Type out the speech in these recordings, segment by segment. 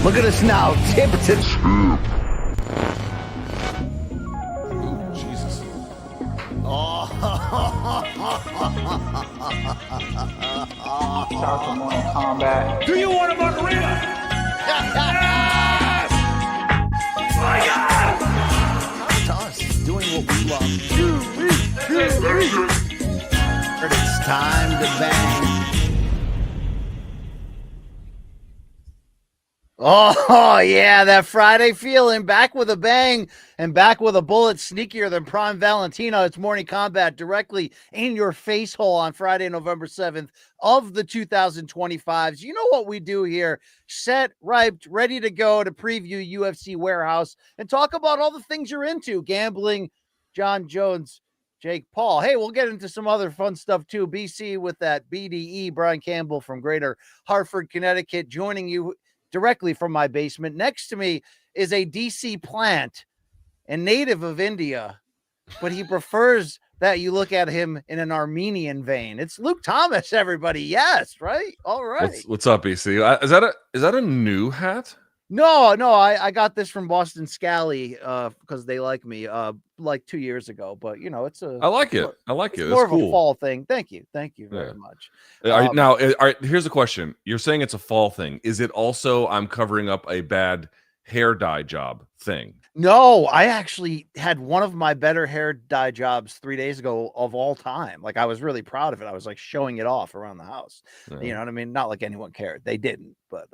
Look at us now. Tip to Ooh, Jesus. Start the morning combat. Do you want a margarita? yes! My God! To us, doing what we love. But it's time to bang. Oh, yeah, that Friday feeling. Back with a bang and back with a bullet sneakier than Prime Valentino. It's Morning Combat directly in your face hole on Friday, November 7th of the 2025s. You know what we do here. Set, ripe, ready to go to preview UFC Warehouse and talk about all the things you're into. Gambling, Jon Jones, Jake Paul. Hey, we'll get into some other fun stuff too. BC with that BDE, Brian Campbell from Greater Hartford, Connecticut, joining you directly from my basement. Next to me is a DC plant and native of India, but he prefers that you look at him in an Armenian vein. It's Luke Thomas, everybody. Yes, right? All right. What's up, BC? Is that a new hat? No, I got this from Boston Scally because they like me like 2 years ago. But you know, it's a I like it. It's more of cool. a fall thing. Thank you very much. Here's a question. You're saying it's a fall thing. Is it also I'm covering up a bad hair dye job thing? No, I actually had one of my better hair dye jobs 3 days ago of all time. Like I was really proud of it. I was like showing it off around the house. Yeah. You know what I mean? Not like anyone cared. They didn't, but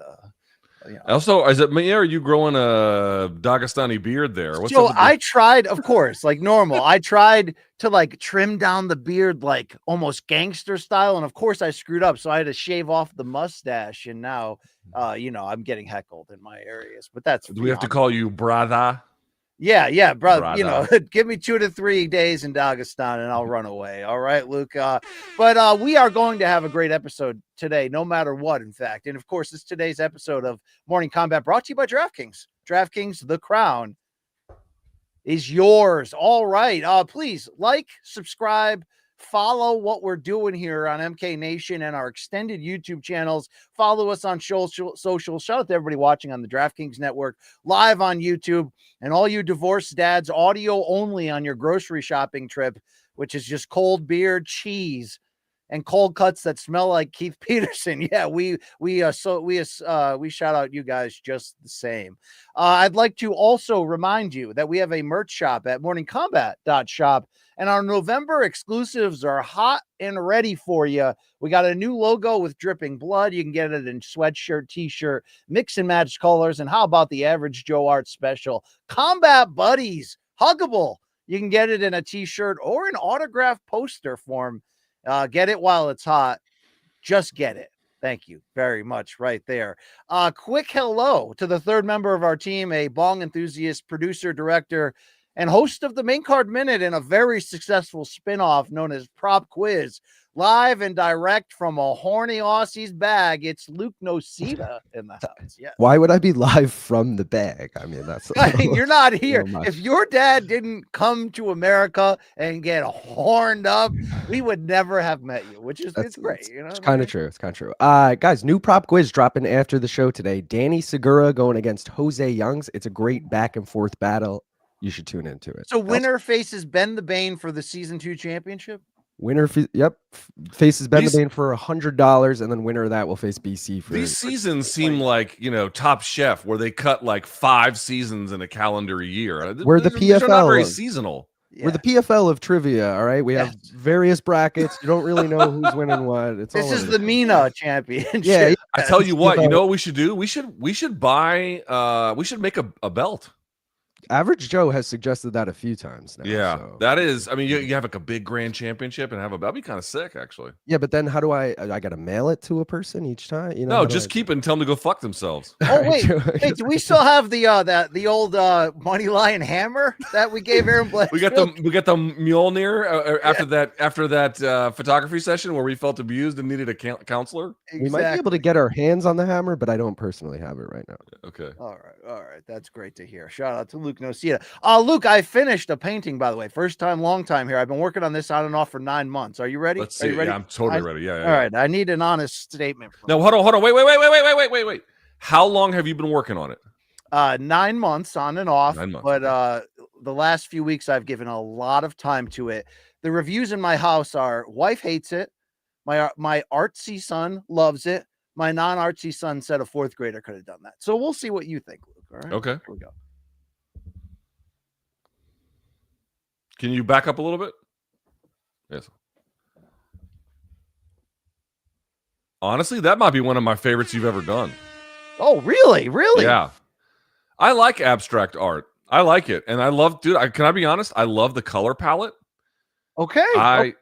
you know. Also, is it me or are you growing a Dagestani beard there? What's So up with I tried, of course, like normal. I tried to like trim down the beard like almost gangster style, and of course I screwed up. So I had to shave off the mustache, and now you know, I'm getting heckled in my areas. But that's do we have to call you brother? Yeah, brother. You know, give me 2 to 3 days in Dagestan and I'll run away. All right, Luke. But we are going to have a great episode today, no matter what, in fact. And of course, it's today's episode of Morning Combat brought to you by DraftKings. DraftKings, the crown is yours. All right. Please like, subscribe, follow what we're doing here on MK Nation and our extended YouTube channels. Follow us on social. Shout out to everybody watching on the DraftKings Network, live on YouTube, and all you divorced dads, audio only on your grocery shopping trip, which is just cold beer, cheese, and cold cuts that smell like Keith Peterson. Yeah, we shout out you guys just the same. I'd like to also remind you that we have a merch shop at morningcombat.shop. And our November exclusives are hot and ready for you. We got a new logo with dripping blood. You can get it in sweatshirt, t-shirt, mix and match colors. And how about the Average Joe Art Special? Combat Buddies, huggable. You can get it in a t-shirt or an autographed poster form. Get it while it's hot. Just get it. Thank you very much right there. Quick hello to the third member of our team, a bong enthusiast, producer, director, and host of the Main Card Minute in a very successful spinoff known as Prop Quiz, live and direct from a horny Aussie's bag. It's Luke Nocita in the house. Yeah. Why would I be live from the bag? I mean, that's. I mean, you're not here. If your dad didn't come to America and get horned up, we would never have met you. Which is it's great. You know, it's kind of true. It's kind of true. Guys, new prop quiz dropping after the show today. Danny Segura going against Jose Youngs. It's a great back and forth battle. You should tune into it. So winner faces Ben the Bane for the season 2 championship. Winner, faces Ben the Bane for $100, and then winner of that will face BC for. These seasons seem like, you know, Top Chef, where they cut like 5 seasons in a calendar year. We're the PFL. They're not very seasonal. Yeah. We're the PFL of trivia. All right, we have various brackets. You don't really know who's winning what. This is the MENA championship. Yeah, I tell you what. You know what we should do? We should buy. We should make a belt. Average Joe has suggested that a few times now. Yeah, so. that is. I mean, you have like a big grand championship and that'd be kind of sick, actually. Yeah, but then how do I gotta mail it to a person each time? You know, no, just keep it and tell them to go fuck themselves. Oh wait, do we still have the old money lion hammer that we gave Aaron Blanchfield? we got the Mjolnir after that photography session where we felt abused and needed a counselor. Exactly. We might be able to get our hands on the hammer, but I don't personally have it right now. Okay. All right, that's great to hear. Shout out to Luke Nocita. Luke, I finished a painting, by the way. First time, long time here. I've been working on this on and off for 9 months. Are you ready? Let's see. Are you ready? Yeah, I'm totally ready. Yeah. All right. I need an honest statement. No, hold on. Wait. How long have you been working on it? 9 months on and off, 9 months, but okay. the last few weeks I've given a lot of time to it. The reviews in my house are wife hates it. My artsy son loves it. My non-artsy son said a fourth grader could have done that. So we'll see what you think, Luke. All right. Okay. Here we go. Can you back up a little bit? Yes. Honestly, that might be one of my favorites you've ever done. Oh, really? Really? Yeah. I like abstract art. I like it. And I love, dude, can I be honest? I love the color palette. Okay.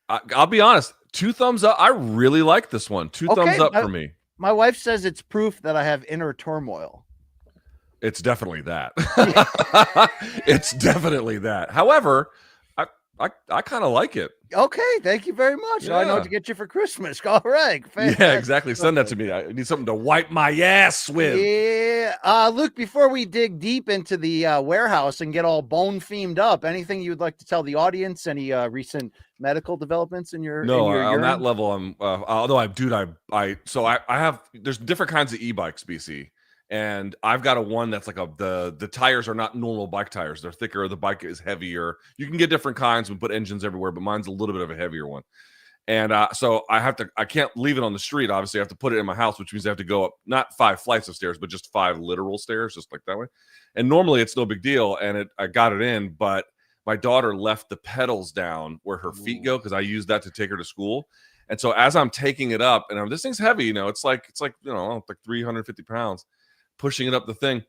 I'll be honest. 2 thumbs up. I really like this one. 2 thumbs up for me. My wife says it's proof that I have inner turmoil. It's definitely that. It's definitely that. However, I kind of like it. Okay, thank you very much. Yeah. I know what to get you for Christmas. All right. Fantastic. Yeah, exactly. Send that to me. I need something to wipe my ass with. Yeah. Luke, before we dig deep into the warehouse and get all Bonfimed up, anything you'd like to tell the audience? Any recent medical developments in your No, in your on urine? that level, I'm although I have there's different kinds of e-bikes, BC. And I've got one that's like the tires are not normal bike tires. They're thicker. The bike is heavier. You can get different kinds. We put engines everywhere, but mine's a little bit of a heavier one. And so I can't leave it on the street. Obviously, I have to put it in my house, which means I have to go up not 5 flights of stairs, but just 5 literal stairs, just like that way. And normally it's no big deal. And I got it in, but my daughter left the pedals down where her feet go because I used that to take her to school. And so as I'm taking it up, and this thing's heavy, it's like 350 pounds. Pushing it up the thing,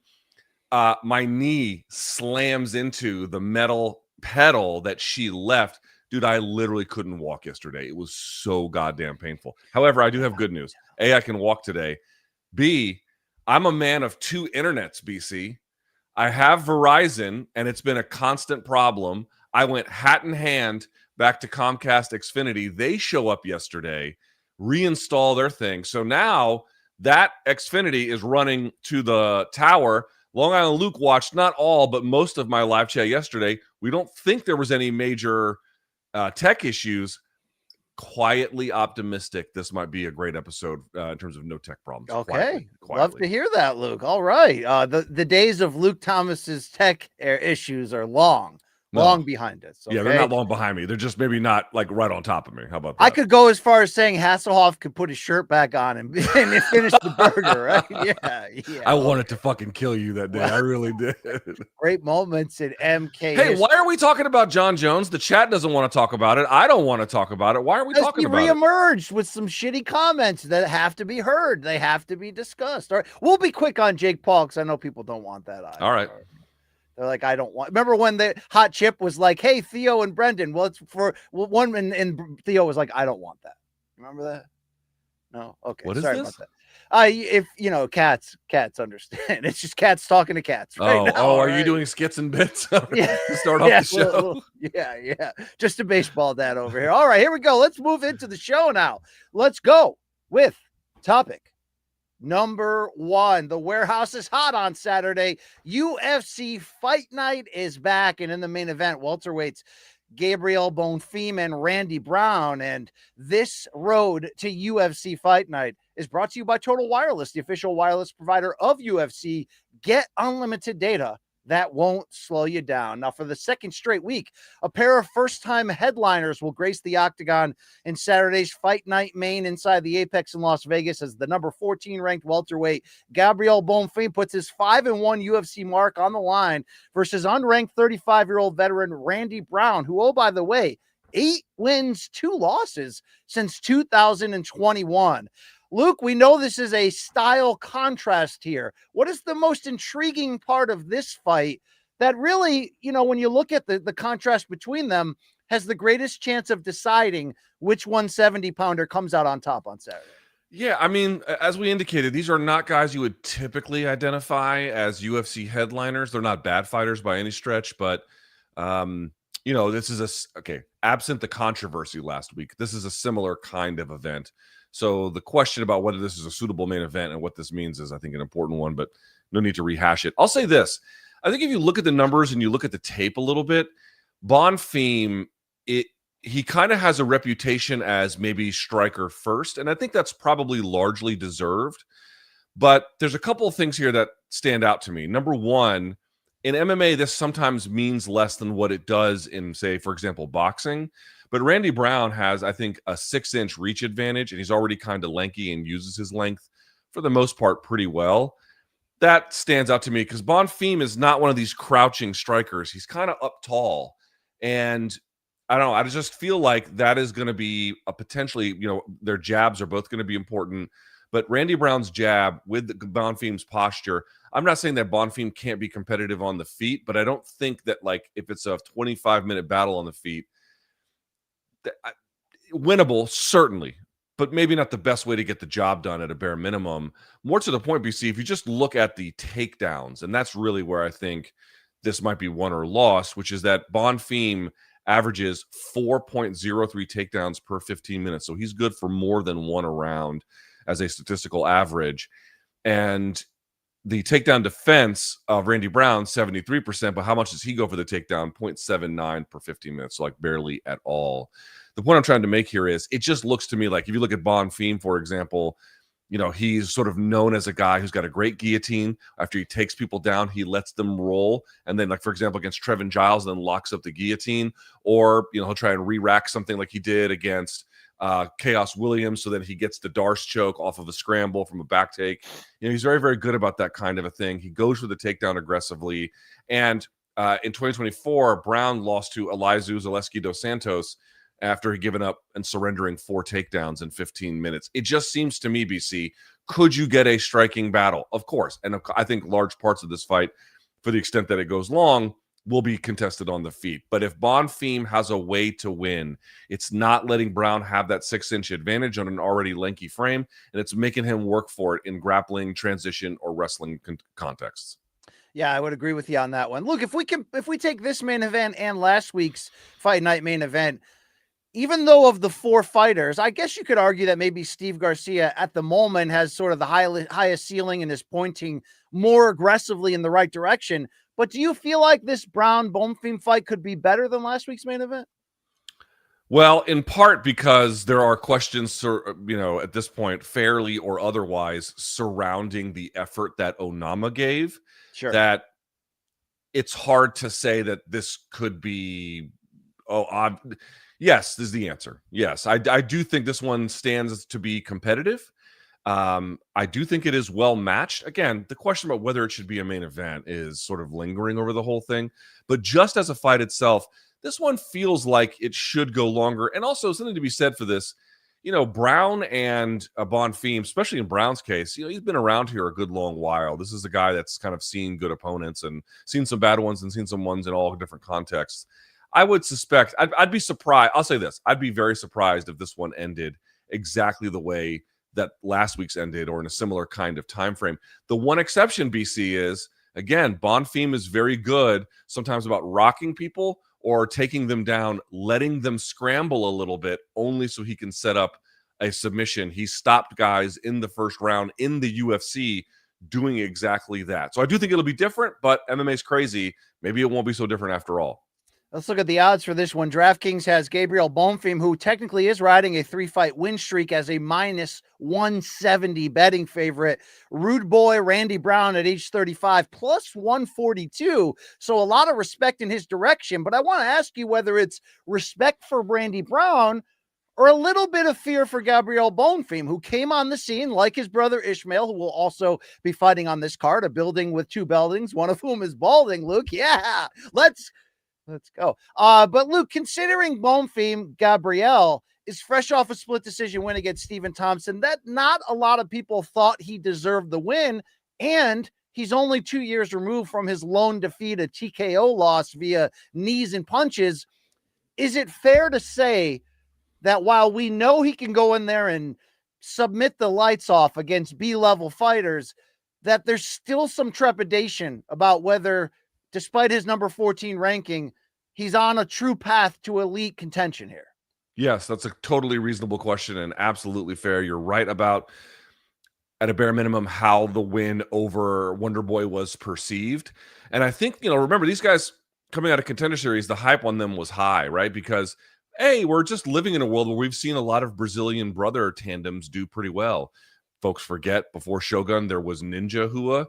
my knee slams into the metal pedal that she left. Dude, I literally couldn't walk yesterday. It was so goddamn painful. However, I do have good news. A, I can walk today. B, I'm a man of 2 internets, BC. I have Verizon, and it's been a constant problem. I went hat in hand back to Comcast Xfinity. They show up yesterday, reinstall their thing. So now that Xfinity is running to the tower. Long Island Luke watched not all, but most of my live chat yesterday. We don't think there was any major tech issues. Quietly optimistic. This might be a great episode in terms of no tech problems. Okay. Quietly. Love to hear that, Luke. All right. The days of Luke Thomas's tech issues are long behind us. Okay? Yeah, they're not long behind me. They're just maybe not like right on top of me. How about that? I could go as far as saying Hasselhoff could put his shirt back on and finish the burger, right? Yeah. I wanted to fucking kill you that day. I really did. Great moments in MK. Hey, why are we talking about Jon Jones? The chat doesn't want to talk about it. I don't want to talk about it. Why are we talking about it? He reemerged with some shitty comments that have to be heard. They have to be discussed. All right. We'll be quick on Jake Paul because I know people don't want that either. All right. They're like, I don't want. Remember when the hot chip was like, "Hey, Theo and Brendan." Well, it's for one, and Theo was like, "I don't want that." Remember that? No. Okay. What is Sorry this? about that. If cats understand. It's just cats talking to cats. Right now, are you doing skits and bits? Yeah. To start off the show. Yeah. Just a baseball dad over here. All right, here we go. Let's move into the show now. Let's go with topic number 1. The warehouse is hot on Saturday. UFC Fight Night is back, and in the main event, welterweights Gabriel Bonfim and Randy Brown. And this road to UFC Fight Night is brought to you by Total Wireless, the official wireless provider of UFC. Get unlimited data that won't slow you down. Now, for the second straight week, a pair of first-time headliners will grace the Octagon in Saturday's Fight Night main inside the Apex in Las Vegas as the number 14 ranked welterweight Gabriel Bonfim puts his 5-1 UFC mark on the line versus unranked 35-year-old veteran Randy Brown, who, oh, by the way, 8 wins, 2 losses since 2021. Luke, we know this is a style contrast here. What is the most intriguing part of this fight that really, when you look at the contrast between them, has the greatest chance of deciding which 170-pounder comes out on top on Saturday? Yeah, I mean, as we indicated, these are not guys you would typically identify as UFC headliners. They're not bad fighters by any stretch, but, this is absent the controversy last week, this is a similar kind of event. So the question about whether this is a suitable main event and what this means is, I think, an important one, but no need to rehash it. I'll say this. I think if you look at the numbers and you look at the tape a little bit, Bonfim, he kind of has a reputation as maybe striker first, and I think that's probably largely deserved. But there's a couple of things here that stand out to me. Number one, in MMA, this sometimes means less than what it does in, say, for example, boxing. But Randy Brown has, I think, a 6-inch reach advantage, and he's already kind of lanky and uses his length for the most part pretty well. That stands out to me because Bonfim is not one of these crouching strikers. He's kind of up tall. And I don't know. I just feel like that is going to be a potentially, their jabs are both going to be important. But Randy Brown's jab with Bonfim's posture, I'm not saying that Bonfim can't be competitive on the feet, but I don't think that, like, if it's a 25-minute battle on the feet, winnable, certainly, but maybe not the best way to get the job done at a bare minimum. More to the point, BC, if you just look at the takedowns, and that's really where I think this might be won or lost, which is that Bonfim averages 4.03 takedowns per 15 minutes. So he's good for more than one a round as a statistical average. And the takedown defense of Randy Brown, 73%, but how much does he go for the takedown? 0.79 per 15 minutes, so like barely at all. The point I'm trying to make here is it just looks to me like if you look at Bonfim, for example, he's sort of known as a guy who's got a great guillotine. After he takes people down, he lets them roll. And then, like, for example, against Trevin Giles, then locks up the guillotine. Or, he'll try and re-rack something like he did against Chaos Williams so that he gets the Darce choke off of a scramble from a back take. He's very, very good about that kind of a thing. He goes for the takedown aggressively. And in 2024, Brown lost to Elizeu Zaleski dos Santos after he given up and surrendering 4 takedowns in 15 minutes. It just seems to me, BC, could you get a striking battle? Of course. And I think large parts of this fight, for the extent that it goes long, will be contested on the feet. But if Bonfim has a way to win, it's not letting Brown have that 6-inch advantage on an already lanky frame, and it's making him work for it in grappling, transition, or wrestling contexts. Yeah, I would agree with you on that one. Look, if we take this main event and last week's Fight Night main event, even though of the 4 fighters, I guess you could argue that maybe Steve Garcia at the moment has sort of the highest ceiling and is pointing more aggressively in the right direction. But do you feel like this Brown-Bonfim fight could be better than last week's main event? Well, in part because there are questions, at this point, fairly or otherwise, surrounding the effort that Onama gave. Sure. That it's hard to say that this could be, yes, this is the answer. Yes, I do think this one stands to be competitive. I do think it is well matched. Again, the question about whether it should be a main event is sort of lingering over the whole thing. But just as a fight itself, this one feels like it should go longer. And also something to be said for this, Brown and Bonfim, especially in Brown's case, he's been around here a good long while. This is a guy that's kind of seen good opponents and seen some bad ones and seen some ones in all different contexts. I would suspect, I'd be surprised. I'll say this. I'd be very surprised if this one ended exactly the way that last week's ended or in a similar kind of time frame. The one exception, BC, is, again, Bonfim is very good sometimes about rocking people or taking them down, letting them scramble a little bit only so he can set up a submission. He stopped guys in the first round in the UFC doing exactly that. So I do think it'll be different, but MMA is crazy. Maybe it won't be so different after all. Let's look at the odds for this one. DraftKings has Gabriel Bonfim, who technically is riding a 3-fight win streak, as a minus 170 betting favorite. Rude boy Randy Brown at age 35, plus 142. So a lot of respect in his direction. But I want to ask you whether it's respect for Randy Brown or a little bit of fear for Gabriel Bonfim, who came on the scene like his brother Ishmael, who will also be fighting on this card, a building with 2 buildings, one of whom is balding, Luke. Yeah, let's go. But Luke, considering Bonfim, Gabriel is fresh off a split decision win against Stephen Thompson, that not a lot of people thought he deserved the win. And he's only 2 years removed from his lone defeat, a TKO loss via knees and punches. Is it fair to say that while we know he can go in there and submit the lights off against B-level fighters, that there's still some trepidation about whether, despite his number 14 ranking, he's on a true path to elite contention here? Yes, that's a totally reasonable question and absolutely fair. You're right about, at a bare minimum, how the win over Wonderboy was perceived. And I think, remember, these guys coming out of Contender Series, the hype on them was high, right? Because, hey, we're just living in a world where we've seen a lot of Brazilian brother tandems do pretty well. folks forget, before Shogun, there was Ninja Hua.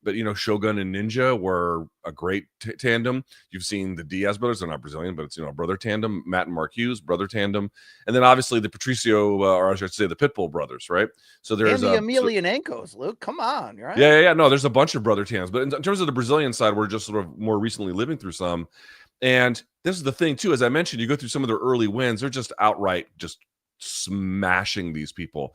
But, you know, Shogun and Ninja were a great tandem. You've seen the Diaz brothers. They're not Brazilian, but it's, you know, a brother tandem. Matt and Mark Hughes, brother tandem. And then obviously the Patricio, or I should say the Pitbull brothers, right? So there's the Emelianenkos, Luke. Come on, right? Yeah. No, there's a bunch of brother tandems. But in terms of the Brazilian side, we're just sort of more recently living through some. And this is the thing, too. As I mentioned, you go through some of their early wins. They're just outright just smashing these people.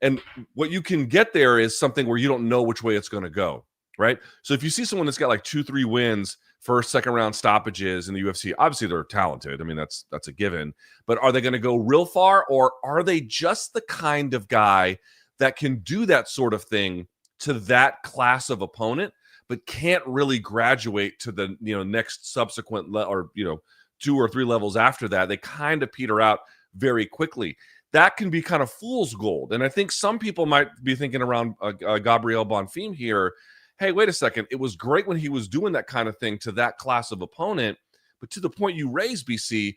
And what you can get there is something where you don't know which way it's going to go, right? So if you see someone that's got like 2-3 wins, first, second round stoppages in the UFC, obviously they're talented. I mean, that's a given. But are they going to go real far, or are they just the kind of guy that can do that sort of thing to that class of opponent, but can't really graduate to the, you know, next subsequent or, you know, 2 or 3 levels after that? They kind of peter out very quickly. That can be kind of fool's gold. And I think some people might be thinking around Gabriel Bonfim here, hey, wait a second. It was great when he was doing that kind of thing to that class of opponent, but to the point you raised, BC,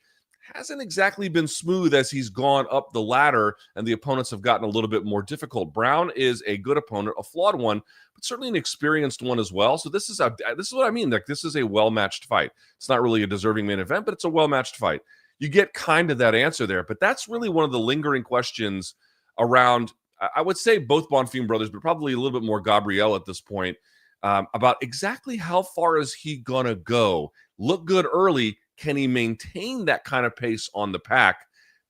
hasn't exactly been smooth as he's gone up the ladder and the opponents have gotten a little bit more difficult. Brown is a good opponent, a flawed one, but certainly an experienced one as well. So this is what I mean. Like, this is a well-matched fight. It's not really a deserving main event, but it's a well-matched fight. You get kind of that answer there, but that's really one of the lingering questions around, I would say, both Bonfim brothers, but probably a little bit more Gabriel at this point, about exactly how far is he going to go? Look good early. Can he maintain that kind of pace on the pack?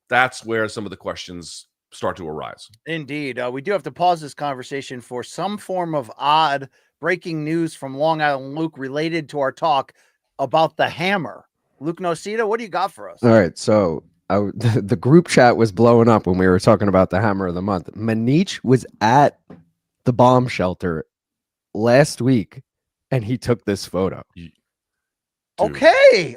That's where some of the questions start to arise. Indeed. We do have to pause this conversation for some form of odd breaking news from Long Island Luke related to our talk about the hammer. Luke Nocita, what do you got for us? All right, so the group chat was blowing up when we were talking about the hammer of the month. Manich was at the bomb shelter last week, and he took this photo. Dude. Okay,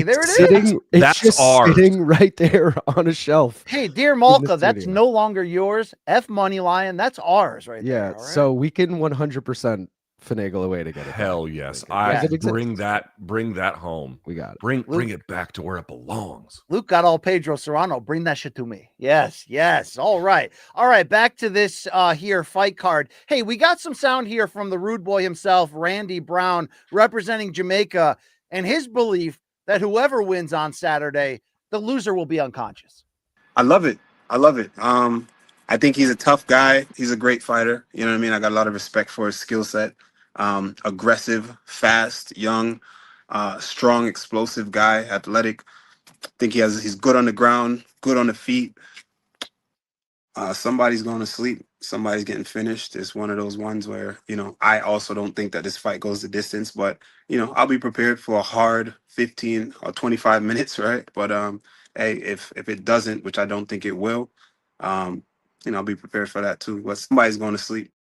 there it is. That's just ours. Sitting right there on a shelf. Hey, dear Malka, that's no longer yours. F Money Lion, that's ours right there. Yeah, so we can 100% finagle a way to get it. Hell yes. I bring that home. We got it. Bring it back to where it belongs. Luke got all Pedro Serrano. Bring that shit to me. Yes. All right. Back to this here fight card. Hey, we got some sound here from the rude boy himself, Randy Brown, representing Jamaica, and his belief that whoever wins on Saturday, the loser will be unconscious. I love it. I think he's a tough guy. He's a great fighter. You know what I mean? I got a lot of respect for his skill set. Aggressive, fast, young, strong, explosive guy, athletic. I think he's good on the ground, good on the feet. Somebody's going to sleep. Somebody's getting finished. It's one of those ones where, you know, I also don't think that this fight goes the distance, but, you know, I'll be prepared for a hard 15 or 25 minutes, right? But, hey, if it doesn't, which I don't think it will, you know, I'll be prepared for that too. But somebody's going to sleep.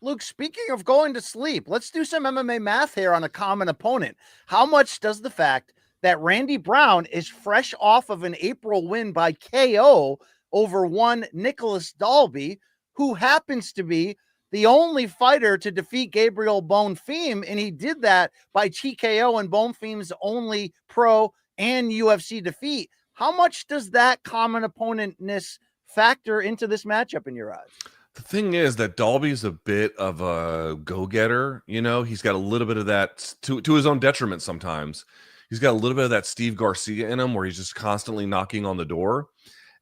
Luke, speaking of going to sleep, let's do some MMA math here on a common opponent. How much does the fact that Randy Brown is fresh off of an April win by KO over one Nicholas Dalby, who happens to be the only fighter to defeat Gabriel Bonfim, and he did that by TKO and Bonfim's only pro and UFC defeat. How much does that common opponentness factor into this matchup in your eyes? The thing is that Dalby's a bit of a go-getter. You know, he's got a little bit of that to his own detriment sometimes. He's got a little bit of that Steve Garcia in him where he's just constantly knocking on the door.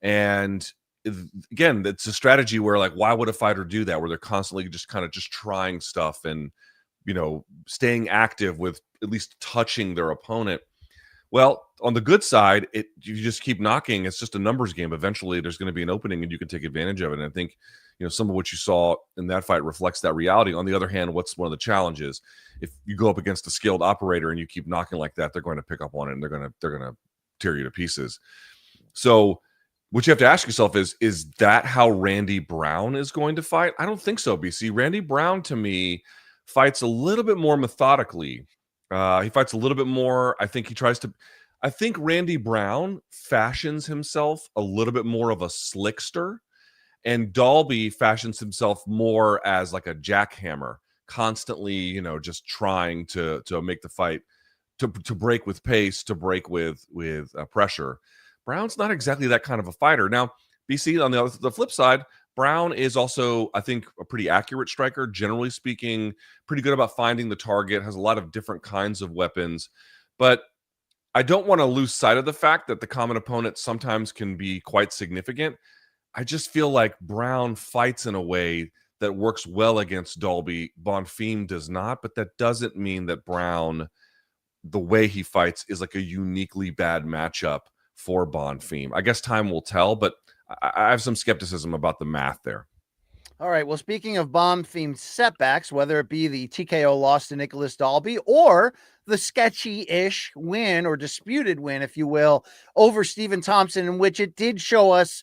And again, it's a strategy where, like, why would a fighter do that? Where they're constantly just kind of just trying stuff and, you know, staying active with at least touching their opponent. Well, on the good side, you just keep knocking. It's just a numbers game. Eventually, there's going to be an opening, and you can take advantage of it. And I think, you know, some of what you saw in that fight reflects that reality. On the other hand, what's one of the challenges? If you go up against a skilled operator and you keep knocking like that, they're going to pick up on it, and they're going to tear you to pieces. So what you have to ask yourself is that how Randy Brown is going to fight? I don't think so, BC. Randy Brown, to me, fights a little bit more methodically. He fights a little bit more. I think Randy Brown fashions himself a little bit more of a slickster, and Dalby fashions himself more as like a jackhammer, constantly, you know, just trying to make the fight, to break with pace, to break with pressure. Brown's not exactly that kind of a fighter. Now, BC, on the flip side, Brown is also, I think, a pretty accurate striker, generally speaking, pretty good about finding the target, has a lot of different kinds of weapons. But I don't want to lose sight of the fact that the common opponent sometimes can be quite significant. I just feel like Brown fights in a way that works well against Dalby. Bonfim does not, but that doesn't mean that Brown, the way he fights, is like a uniquely bad matchup for Bonfim. I guess time will tell, but I have some skepticism about the math there. All right. Well, speaking of Bonfim setbacks, whether it be the TKO loss to Nicholas Dalby or the sketchy-ish win or disputed win, if you will, over Stephen Thompson, in which it did show us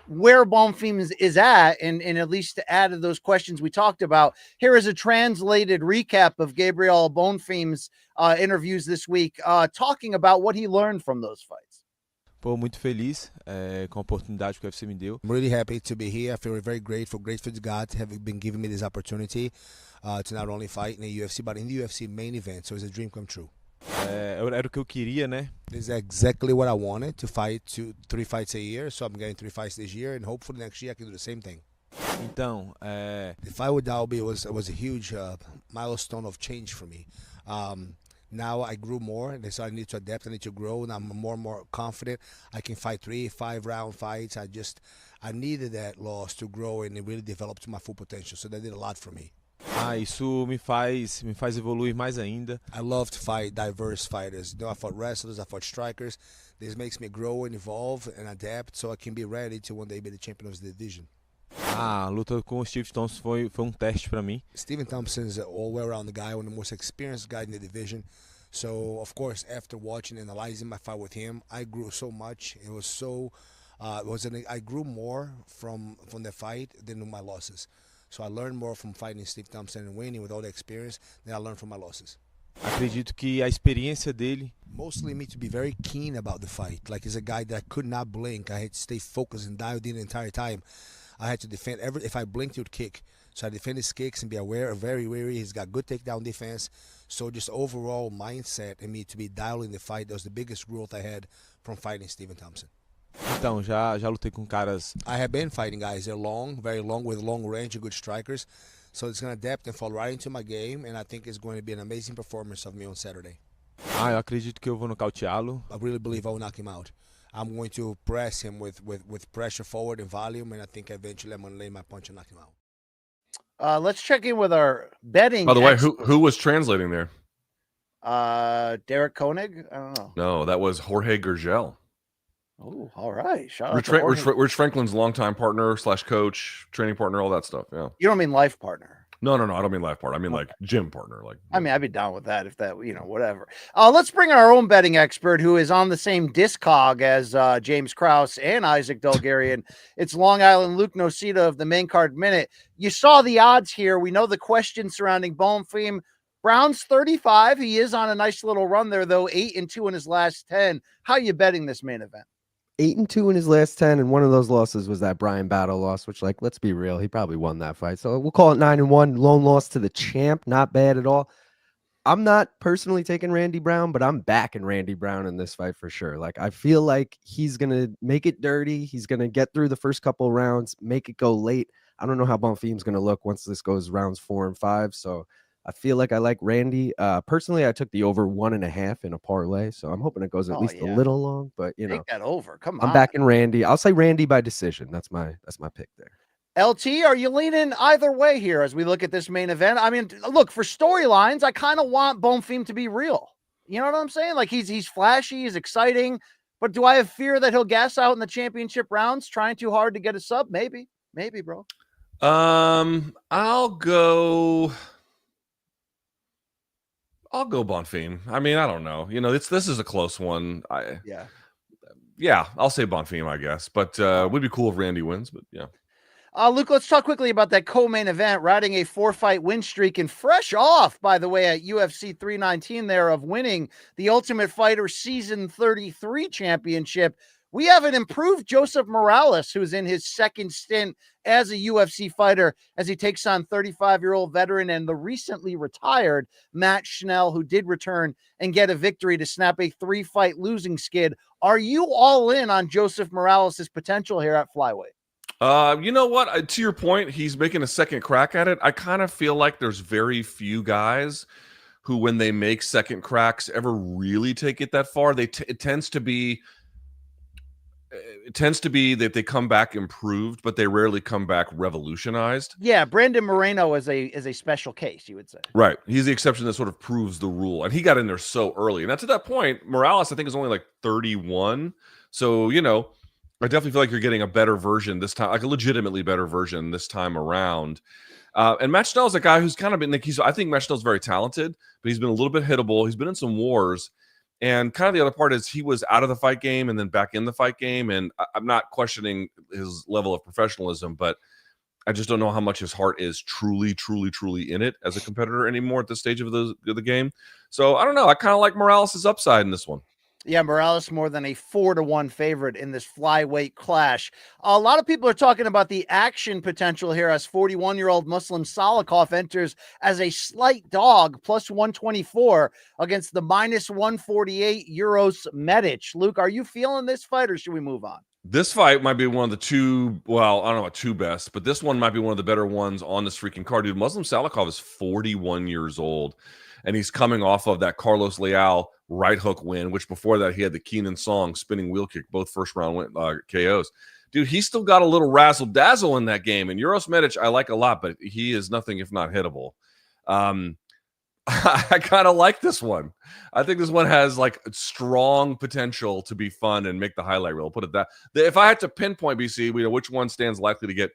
where Bonfim is at, and at least to add to those questions we talked about, here is a translated recap of Gabriel Bonfim's interviews this week, talking about what he learned from those fights. Pô, muito feliz com a oportunidade que o UFC me deu. I'm really happy to be here. I feel very grateful to God to have been giving me this opportunity to not only fight in the UFC, but in the UFC main event. So it's a dream come true. Era o que eu queria, né? This is exactly what I wanted, to fight 3 fights a year. So I'm getting 3 fights this year, and hopefully next year I can do the same thing. Então, The fight with Dalby was a huge milestone of change for me. Now I grew more, and so I need to adapt. I need to grow, and I'm more and more confident. I can fight 3, 5 round fights. I needed that loss to grow and really develop to my full potential. So that did a lot for me. isso me faz evoluir mais ainda. I love to fight diverse fighters. You know, I fought wrestlers, I fought strikers. This makes me grow and evolve and adapt, so I can be ready to one day be the champion of the division. A luta com o Steve Thompson foi teste para mim. Stephen Thompson is an all-around guy, one of the most experienced guys in the division. So, of course, after watching and analyzing my fight with him, I grew so much. It was so, I grew more from the fight than my losses. So I learned more from fighting Steve Thompson and winning with all the experience than I learned from my losses. Acredito que a experiência dele Mostly me to be very keen about the fight. Like, he's a guy that I could not blink. I had to stay focused and dialed in the entire time. I had to defend if I blinked, he would kick. So I defend his kicks and be aware, very wary. He's got good takedown defense. So just overall mindset and me to be dialed in the fight, that was the biggest growth I had from fighting Stephen Thompson. Então, já lutei com caras. I have been fighting guys. They're long, very long, with long range and good strikers. So it's going to adapt and fall right into my game, and I think it's going to be an amazing performance of me on Saturday. Eu acredito que eu vou nocauteá-lo. I really believe I will knock him out. I'm going to press him with pressure forward and volume, and I think eventually I'm going to lay my punch and knock him out. Let's check in with our betting. By the way, who was translating there? Derek Koenig? I don't know. No, that was Jorge Gurgel. Oh, all right. Shout out to Jorge. Rich Franklin's longtime partner / coach, training partner, all that stuff. Yeah. You don't mean life partner? No. I don't mean life partner. I mean like gym partner. Like, I mean, I'd be down with that if that, whatever. Let's bring in our own betting expert who is on the same discog as James Krause and Isaac Dulgarian. It's Long Island Luke Nocita of the Main Card Minute. You saw the odds here. We know the questions surrounding Bonfim. Brown's 35. He is on a nice little run there, though. 8-2 in his last 10. How are you betting this main event? 8-2 in his last 10, and one of those losses was that Brian Battle loss, which, like, let's be real, he probably won that fight. So we'll call it 9-1. Lone loss to the champ, not bad at all. I'm not personally taking Randy Brown, but I'm backing Randy Brown in this fight for sure. Like, I feel like he's gonna make it dirty. He's gonna get through the first couple of rounds, make it go late. I don't know how Bonfim's gonna look once this goes rounds 4 and 5. So I feel like I like Randy. Personally, I took the over 1.5 in a parlay, so I'm hoping it goes at least a little long. But take that over. Come on, I'm backing Randy. I'll say Randy by decision. That's my pick there. LT, are you leaning either way here as we look at this main event? I mean, look, for storylines, I kind of want Bonfim to be real. You know what I'm saying? Like, he's flashy, he's exciting, but do I have fear that he'll gas out in the championship rounds, trying too hard to get a sub? Maybe, bro. I'll go Bonfim. I mean, I don't know. This is a close one. Yeah, I'll say Bonfim, I guess. But it would be cool if Randy wins. But yeah. Luke, let's talk quickly about that co-main event, riding a 4-fight win streak and fresh off, by the way, at UFC 319 there of winning the Ultimate Fighter Season 33 championship. We have an improved Joseph Morales, who's in his second stint as a UFC fighter, as he takes on 35-year-old veteran and the recently retired Matt Schnell, who did return and get a victory to snap a 3-fight losing skid. Are you all in on Joseph Morales' potential here at flyweight? You know what? To your point, he's making a second crack at it. I kind of feel like there's very few guys who, when they make second cracks, ever really take it that far. It tends to be that they come back improved, but they rarely come back revolutionized. Yeah, Brandon Moreno is a special case, you would say. Right. He's the exception that sort of proves the rule. And he got in there so early. And to that point, Morales, I think, is only like 31. So, I definitely feel like you're getting a better version this time, like a legitimately better version this time around. And Matt Schnell's a guy who's kind of been, I think Matt Schnell's very talented, but he's been a little bit hittable. He's been in some wars. And kind of the other part is he was out of the fight game and then back in the fight game. And I'm not questioning his level of professionalism, but I just don't know how much his heart is truly, truly, truly in it as a competitor anymore at this stage of the game. So I don't know. I kind of like Morales' upside in this one. Yeah, Morales more than a 4-1 favorite in this flyweight clash. A lot of people are talking about the action potential here as 41-year-old Muslim Salikov enters as a slight dog, plus 124 against the minus 148 Euros Medic. Luke, are you feeling this fight or should we move on? This fight might be one of the two, well, I don't know about two best, but this one might be one of the better ones on this freaking card. Dude, Muslim Salikov is 41 years old, and he's coming off of that Carlos Leal right hook win, which before that he had the Keenan Song spinning wheel kick, both first round KOs. Dude, he's still got a little razzle dazzle in that game. And Euros Medic I like a lot, but he is nothing if not hittable. I kind of like this one. I think this one has like strong potential to be fun and make the highlight reel. Put it that. If I had to pinpoint BC, which one stands likely to get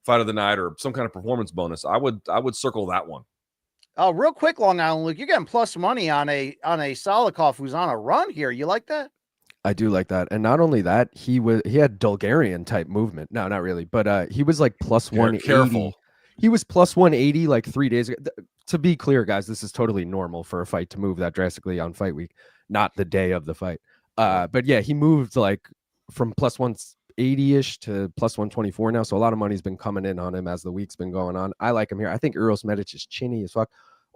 fight of the night or some kind of performance bonus, I would circle that one. Oh, real quick, Long Island Luke, you're getting plus money on a Salikov who's on a run here. You like that? I do like that. And not only that, he had Dulgarian type movement. No, not really, but he was like plus 180. Careful. He was plus 180 like 3 days ago. To be clear, guys, this is totally normal for a fight to move that drastically on fight week, not the day of the fight. But yeah, he moved like from plus 180-ish to plus 124 now. So a lot of money's been coming in on him as the week's been going on. I like him here. I think Euros Medic is chinny as fuck.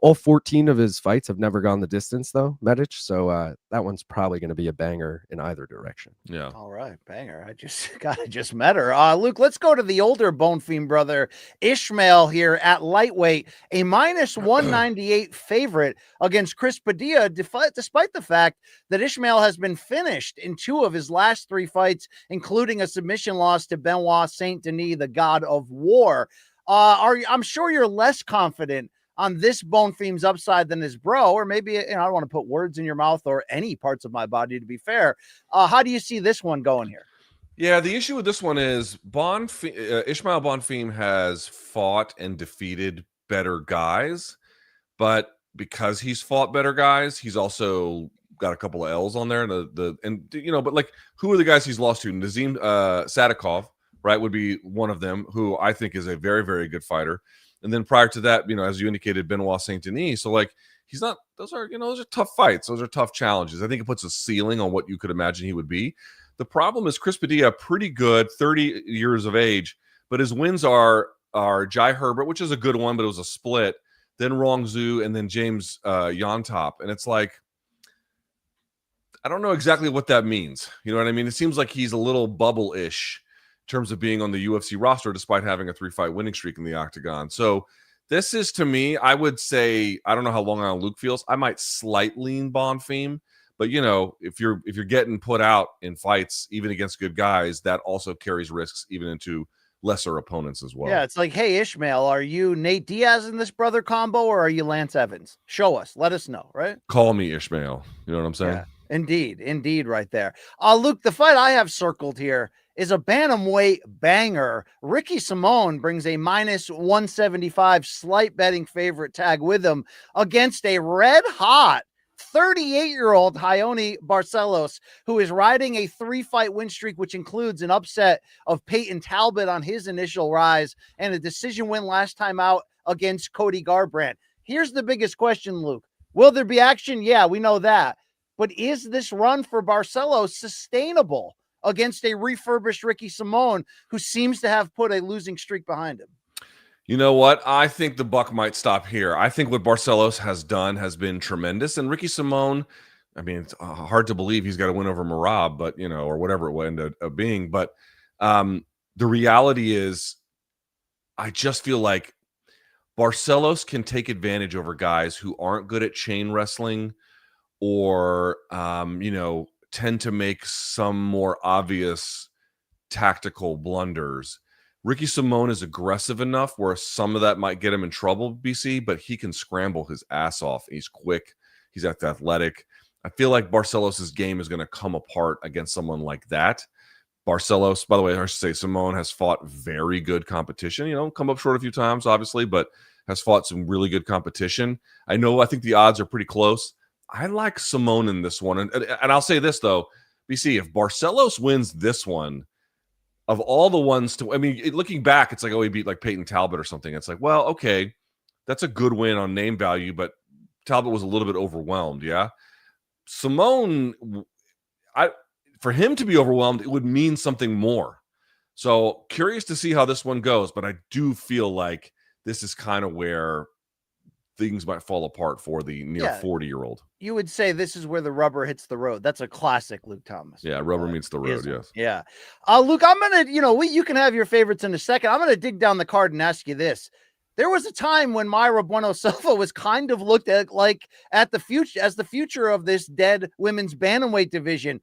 All 14 of his fights have never gone the distance, though, Medic. So that one's probably going to be a banger in either direction. Yeah. All right, banger. I just met her. Luke, let's go to the older Bonfim brother, Ishmael, here at lightweight, a minus 198 favorite against Chris Padilla, despite the fact that Ishmael has been finished in 2 of his last 3 fights, including a submission loss to Benoit Saint Denis, the God of War. I'm sure you're less confident on this Bonfim's upside than his bro, or maybe, I don't want to put words in your mouth or any parts of my body, to be fair. How do you see this one going here? Yeah, the issue with this one is Ishmael Bonfim has fought and defeated better guys, but because he's fought better guys, he's also got a couple of L's on there. But like, who are the guys he's lost to? Nazim Sadikov, right, would be one of them, who I think is a very, very good fighter. And then prior to that, as you indicated, Benoit Saint Denis. So like, he's not. Those are tough fights. Those are tough challenges. I think it puts a ceiling on what you could imagine he would be. The problem is Chris Padilla, pretty good, 30 years of age, but his wins are Jai Herbert, which is a good one, but it was a split. Then Rong Zhu, and then James Yontop, and it's like, I don't know exactly what that means. You know what I mean? It seems like he's a little bubble-ish in terms of being on the UFC roster, despite having a 3-fight winning streak in the Octagon. So this is, to me, I would say, I don't know how Long Island Luke feels. I might slightly lean Bonfim, but if you're getting put out in fights, even against good guys, that also carries risks even into lesser opponents as well. Yeah, it's like, hey, Ishmael, are you Nate Diaz in this brother combo, or are you Lance Evans? Show us. Let us know, right? Call me Ishmael. You know what I'm saying? Yeah, indeed, right there. Luke, the fight I have circled here is a bantamweight banger. Ricky Simon brings a minus 175 slight betting favorite tag with him against a red-hot 38-year-old Raoni Barcelos, who is riding a 3-fight win streak, which includes an upset of Peyton Talbot on his initial rise and a decision win last time out against Cody Garbrandt. Here's the biggest question, Luke. Will there be action? Yeah, we know that. But is this run for Barcelos sustainable against a refurbished Ricky Simon, who seems to have put a losing streak behind him? You know what? I think the buck might stop here. I think what Barcelos has done has been tremendous. And Ricky Simon, I mean, it's hard to believe he's got to win over Marab, but, or whatever it will end up being. But the reality is, I just feel like Barcelos can take advantage over guys who aren't good at chain wrestling or, tend to make some more obvious tactical blunders. Ricky Simone is aggressive enough where some of that might get him in trouble, BC, but he can scramble his ass off. He's quick. He's athletic. I feel like Barcelos' game is going to come apart against someone like that. Barcelos, by the way, I should say Simone has fought very good competition. Come up short a few times, obviously, but has fought some really good competition. I think the odds are pretty close. I like Simone in this one. And I'll say this, though, BC, if Barcelos wins this one, of all the ones looking back, it's like, he beat like Peyton Talbot or something. It's like, well, okay, that's a good win on name value, but Talbot was a little bit overwhelmed. Yeah. Simone, for him to be overwhelmed, it would mean something more. So curious to see how this one goes, but I do feel like this is kind of where things might fall apart for the near 40-year-old. You would say this is where the rubber hits the road. That's a classic Luke Thomas. Yeah, rubber meets the road, yes. Yeah. Luke, I'm going to, you can have your favorites in a second. I'm going to dig down the card and ask you this. There was a time when Mayra Bueno Silva was kind of looked at as the future of this dead women's bantamweight division.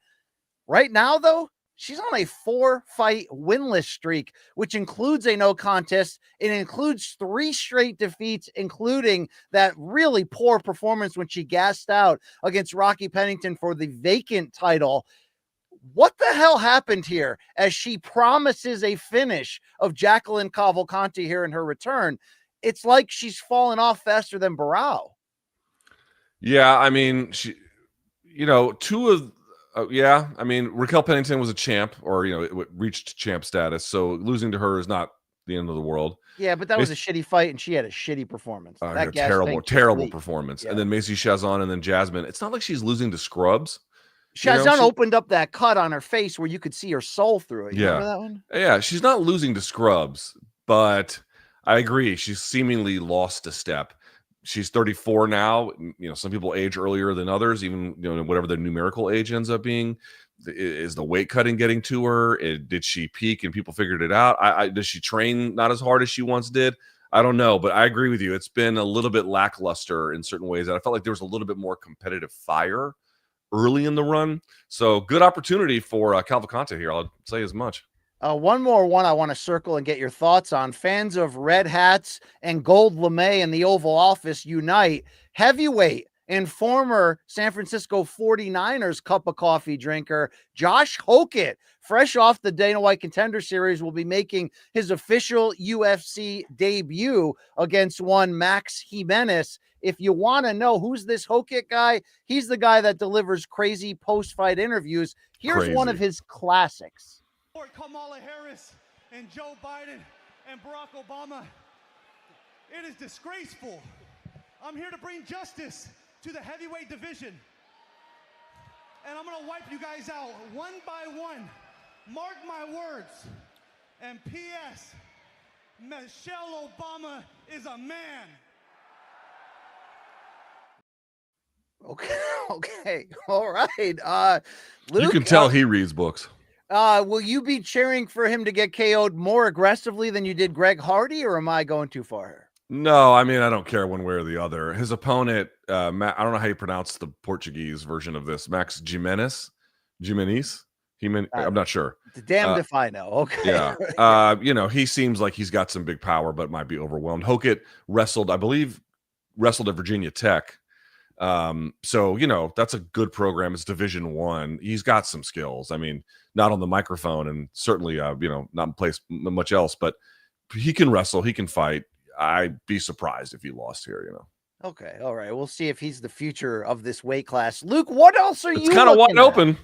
Right now, though, she's on a 4-fight winless streak, which includes a no contest. It includes 3 straight defeats, including that really poor performance when she gassed out against Rocky Pennington for the vacant title. What the hell happened here as she promises a finish of Jacqueline Cavalcanti here in her return? It's like she's fallen off faster than Barao. Yeah, I mean, Raquel Pennington was a champ, or it reached champ status, so losing to her is not the end of the world. Yeah, but that was a shitty fight, and she had a shitty performance. Terrible performance. Yeah. And then Macy Chazon, and then Jasmine. It's not like she's losing to scrubs. Chazon opened up that cut on her face where you could see her soul through it. You remember that one? Yeah, she's not losing to scrubs, but I agree. She's seemingly lost a step. She's 34 now. Some people age earlier than others, even whatever the numerical age ends up being. Is the weight cutting getting to her? Did she peak and people figured it out? Does she train not as hard as she once did? I don't know, but I agree with you. It's been a little bit lackluster in certain ways. And I felt like there was a little bit more competitive fire early in the run. So good opportunity for Cavalcanti here. I'll say as much. One more I want to circle and get your thoughts on. Fans of red hats and gold lame in the Oval Office unite. Heavyweight and former San Francisco 49ers cup of coffee drinker Josh Hokett, fresh off the Dana White Contender Series, will be making his official UFC debut against one Max Jimenez. If you want to know who's this Hokett guy, he's the guy that delivers crazy post-fight interviews. Here's one of his classics. Kamala Harris and Joe Biden and Barack Obama. It is disgraceful. I'm here to bring justice to the heavyweight division. And I'm going to wipe you guys out one by one. Mark my words. And P.S. Michelle Obama is a man. Okay. All right. Luke, you can tell he reads books. Will you be cheering for him to get KO'd more aggressively than you did Greg Hardy, or am I going too far here? No, I mean, I don't care one way or the other. His opponent, I don't know how you pronounce the Portuguese version of this, Max Jimenez? I'm not sure. Damned if I know. Okay. Yeah. He seems like he's got some big power, but might be overwhelmed. Hokett wrestled at Virginia Tech. So, that's a good program. It's Division I. He's got some skills. I mean, not on the microphone and certainly, not in place much else, but he can wrestle. He can fight. I'd be surprised if he lost here, Okay. All right. We'll see if he's the future of this weight class. Luke, what else are you? It's kind of wide open.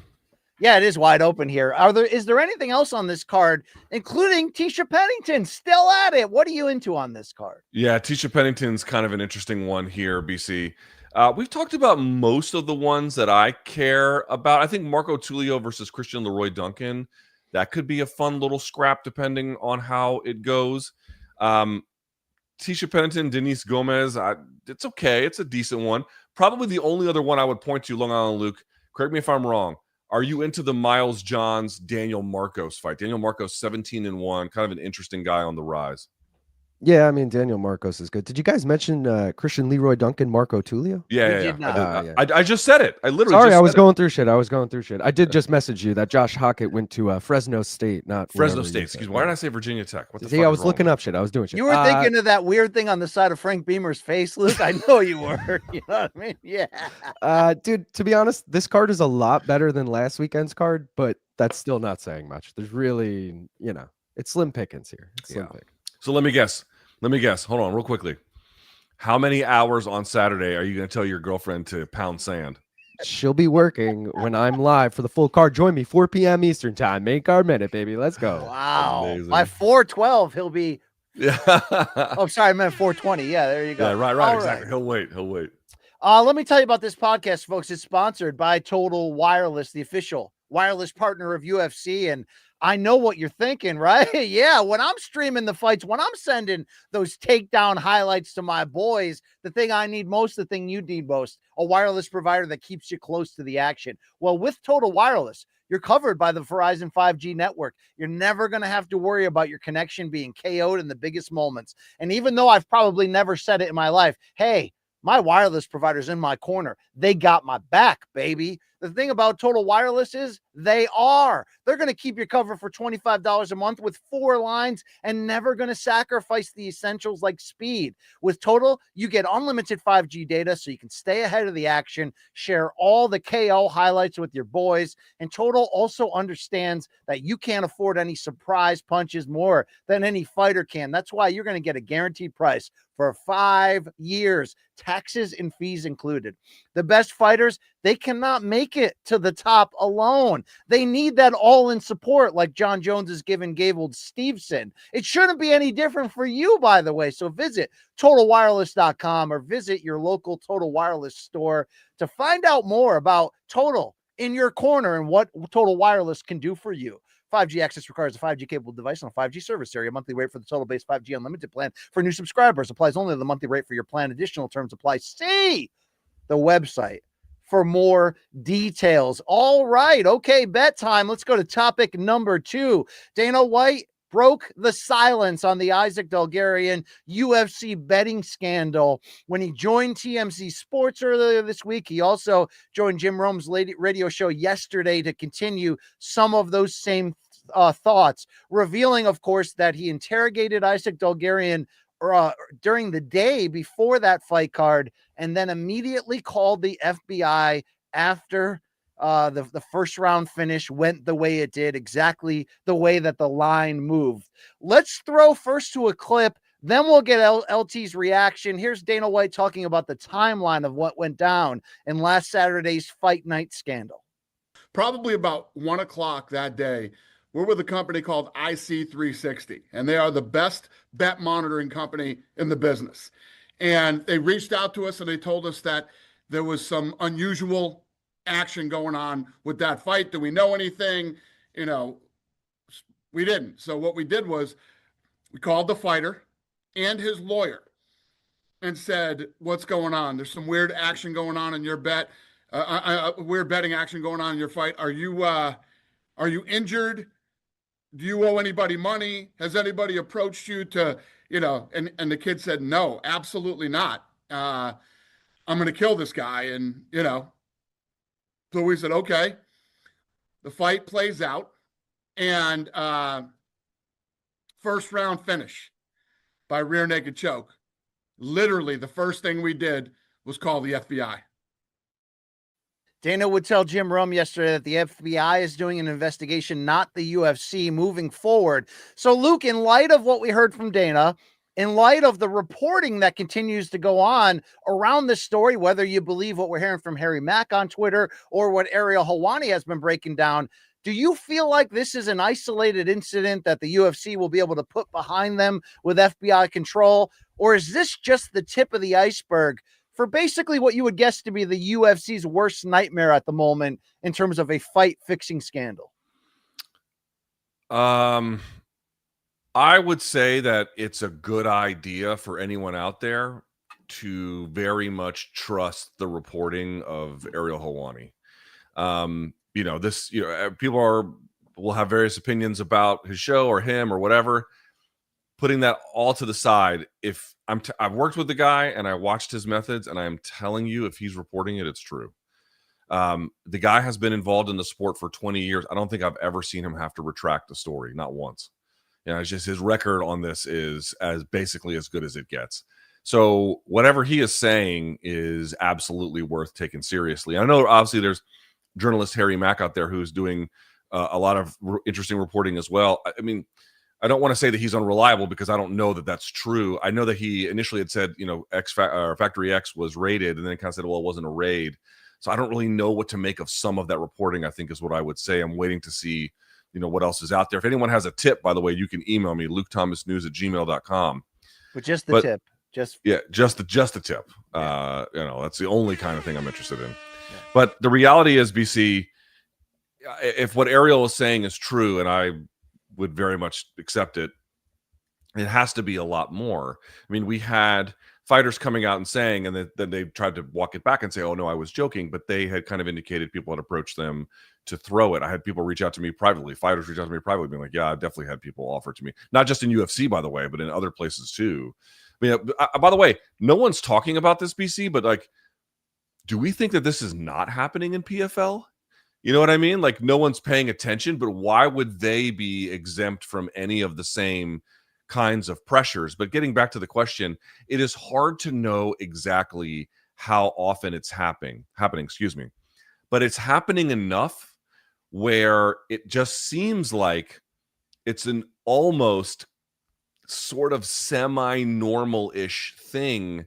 Yeah, it is wide open here. Is there anything else on this card, including Tisha Pennington still at it? What are you into on this card? Yeah, Tisha Pennington's kind of an interesting one here, BC. We've talked about most of the ones that I care about. I think Marco Tulio versus Christian Leroy Duncan, that could be a fun little scrap depending on how it goes. Tisha Pennington, Denise Gomez, it's okay. It's a decent one. Probably the only other one I would point to, Long Island Luke, correct me if I'm wrong, Are you into the Miles Johns Daniel Marcos fight? Daniel Marcos 17-1, kind of an interesting guy on the rise. Yeah, I mean, Daniel Marcos is good. Did you guys mention Christian Leroy Duncan, Marco Tulio? Yeah. not. I just said it. I literally Sorry, just I was said going through shit. I did just message you that Josh Hockett went to Fresno State, not Fresno wherever State. you said. Excuse me. Why did I say Virginia Tech? What the See, fuck I is was wrong looking with up shit. I was doing shit. You were thinking of that weird thing on the side of Frank Beamer's face, Luke. I know you were. You know what I mean? Yeah. Dude, to be honest, this card is a lot better than last weekend's card, but that's still not saying much. There's really, it's slim pickings here. It's slim pickings. So let me guess. Hold on real quickly. How many hours on Saturday are you going to tell your girlfriend to pound sand? She'll be working when I'm live for the full card. Join me 4 p.m. Eastern time. Main card minute, baby. Let's go. Wow. Amazing. By 4:12, he'll be. Yeah. Oh, sorry, I meant 4:20. Yeah, there you go. Yeah, right, All exactly. He'll wait. Let me tell you about this podcast, folks. It's sponsored by Total Wireless, the official wireless partner of UFC. And I know what you're thinking, right? Yeah, when I'm streaming the fights, when I'm sending those takedown highlights to my boys, the thing I need most, the thing you need most, a wireless provider that keeps you close to the action. Well, with Total Wireless, you're covered by the Verizon 5G network. You're never going to have to worry about your connection being KO'd in the biggest moments. And even though I've probably never said it in my life, hey, my wireless provider's in my corner. They got my back, baby. The thing about Total Wireless is they're going to keep you covered for $25 a month with 4 lines and never going to sacrifice the essentials like speed. With Total, you get unlimited 5G data so you can stay ahead of the action, share all the KO highlights with your boys. And Total also understands that you can't afford any surprise punches more than any fighter can. That's why you're going to get a guaranteed price for 5 years, taxes and fees included. The best fighters, they cannot make it to the top alone. They need that all-in support like Jon Jones is giving Gable Steveson. It shouldn't be any different for you, by the way. So visit TotalWireless.com or visit your local Total Wireless store to find out more about Total in your corner and what Total Wireless can do for you. 5G access requires a 5G capable device on a 5G service area. Monthly rate for the total base 5G unlimited plan for new subscribers applies only to the monthly rate for your plan. Additional terms apply. See the website for more details. All right. Okay. Bet time. Let's go to topic number 2. Dana White broke the silence on the Isaac Dulgarian UFC betting scandal when he joined TMZ Sports earlier this week. He also joined Jim Rome's radio show yesterday to continue some of those same thoughts, revealing, of course, that he interrogated Isaac Dulgarian during the day before that fight card and then immediately called the FBI after the first round finish went the way it did, exactly the way that the line moved. Let's throw first to a clip, then we'll get LT's reaction. Here's Dana White talking about the timeline of what went down in last Saturday's fight night scandal. Probably about 1 o'clock that day, we're with a company called IC360, and they are the best bet monitoring company in the business. And they reached out to us and they told us that there was some unusual action going on with that fight. Do we know anything? We didn't. So what we did was we called the fighter and his lawyer and said, what's going on? There's some weird action going on in your bet, weird betting action going on in your fight. Are you injured? Do you owe anybody money? Has anybody approached you to, and the kid said, no, absolutely not. I'm going to kill this guy. And, so we said, okay. The fight plays out and first round finish by rear naked choke. Literally the first thing we did was call the FBI. Dana would tell Jim Rome yesterday that the FBI is doing an investigation, not the UFC, moving forward. So, Luke, in light of what we heard from Dana, in light of the reporting that continues to go on around this story, whether you believe what we're hearing from Harry Mack on Twitter or what Ariel Helwani has been breaking down, do you feel like this is an isolated incident that the UFC will be able to put behind them with FBI control? Or is this just the tip of the iceberg for basically what you would guess to be the UFC's worst nightmare at the moment in terms of a fight-fixing scandal? I would say that it's a good idea for anyone out there to very much trust the reporting of Ariel Helwani. people will have various opinions about his show or him or whatever. Putting that all to the side, if I've worked with the guy and I watched his methods, and I am telling you, if he's reporting it, it's true. The guy has been involved in the sport for 20 years. I don't think I've ever seen him have to retract a story, not once. It's just his record on this is basically as good as it gets. So whatever he is saying is absolutely worth taking seriously. I know obviously there's journalist Harry Mack out there who's doing a lot of interesting reporting as well. I mean, I don't want to say that he's unreliable because I don't know that that's true. I know that he initially had said, Factory X was raided, and then kind of said, well, it wasn't a raid. So I don't really know what to make of some of that reporting, I think is what I would say. I'm waiting to see, what else is out there. If anyone has a tip, by the way, you can email me, lukethomasnews@gmail.com. But just the tip. Just the tip. Yeah. That's the only kind of thing I'm interested in. Yeah. But the reality is, BC, if what Ariel is saying is true, and I would very much accept it, it has to be a lot more. I mean, we had fighters coming out and saying, and then they tried to walk it back and say, oh no, I was joking, but they had kind of indicated people had approached them to throw it. I had people reach out to me privately, fighters reach out to me privately, being like, yeah, I've definitely had people offer to me, not just in UFC, by the way, but in other places too. I mean, by the way, no one's talking about this, BC, but like, do we think that this is not happening in PFL? You know what I mean? Like, no one's paying attention, but why would they be exempt from any of the same kinds of pressures? But getting back to the question, it is hard to know exactly how often it's happening, but it's happening enough where it just seems like it's an almost sort of semi-normal-ish thing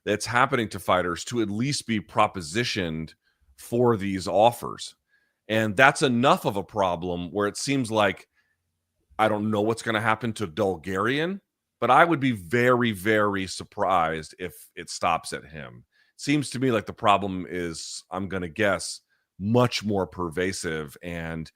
that's happening to fighters to at least be propositioned for these offers. And that's enough of a problem where it seems like, I don't know what's going to happen to Dulgarian, but I would be very, very surprised if it stops at him. Seems to me like the problem is, I'm going to guess, much more pervasive, and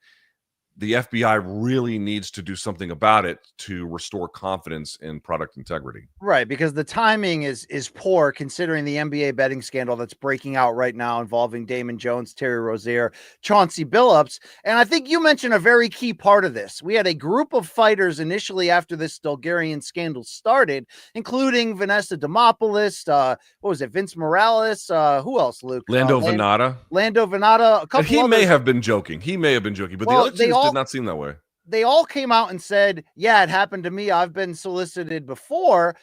the FBI really needs to do something about it to restore confidence in product integrity. Right, because the timing is poor considering the NBA betting scandal that's breaking out right now involving Damon Jones, Terry Rozier, Chauncey Billups. And I think you mentioned a very key part of this. We had a group of fighters initially after this Dulgarian scandal started, including Vanessa Demopoulos, what was it, Vince Morales, who else, Luke? Lando Venata. A couple he may have been joking. But the other two did not seem that way. They all came out and said, yeah, it happened to me. I've been solicited before.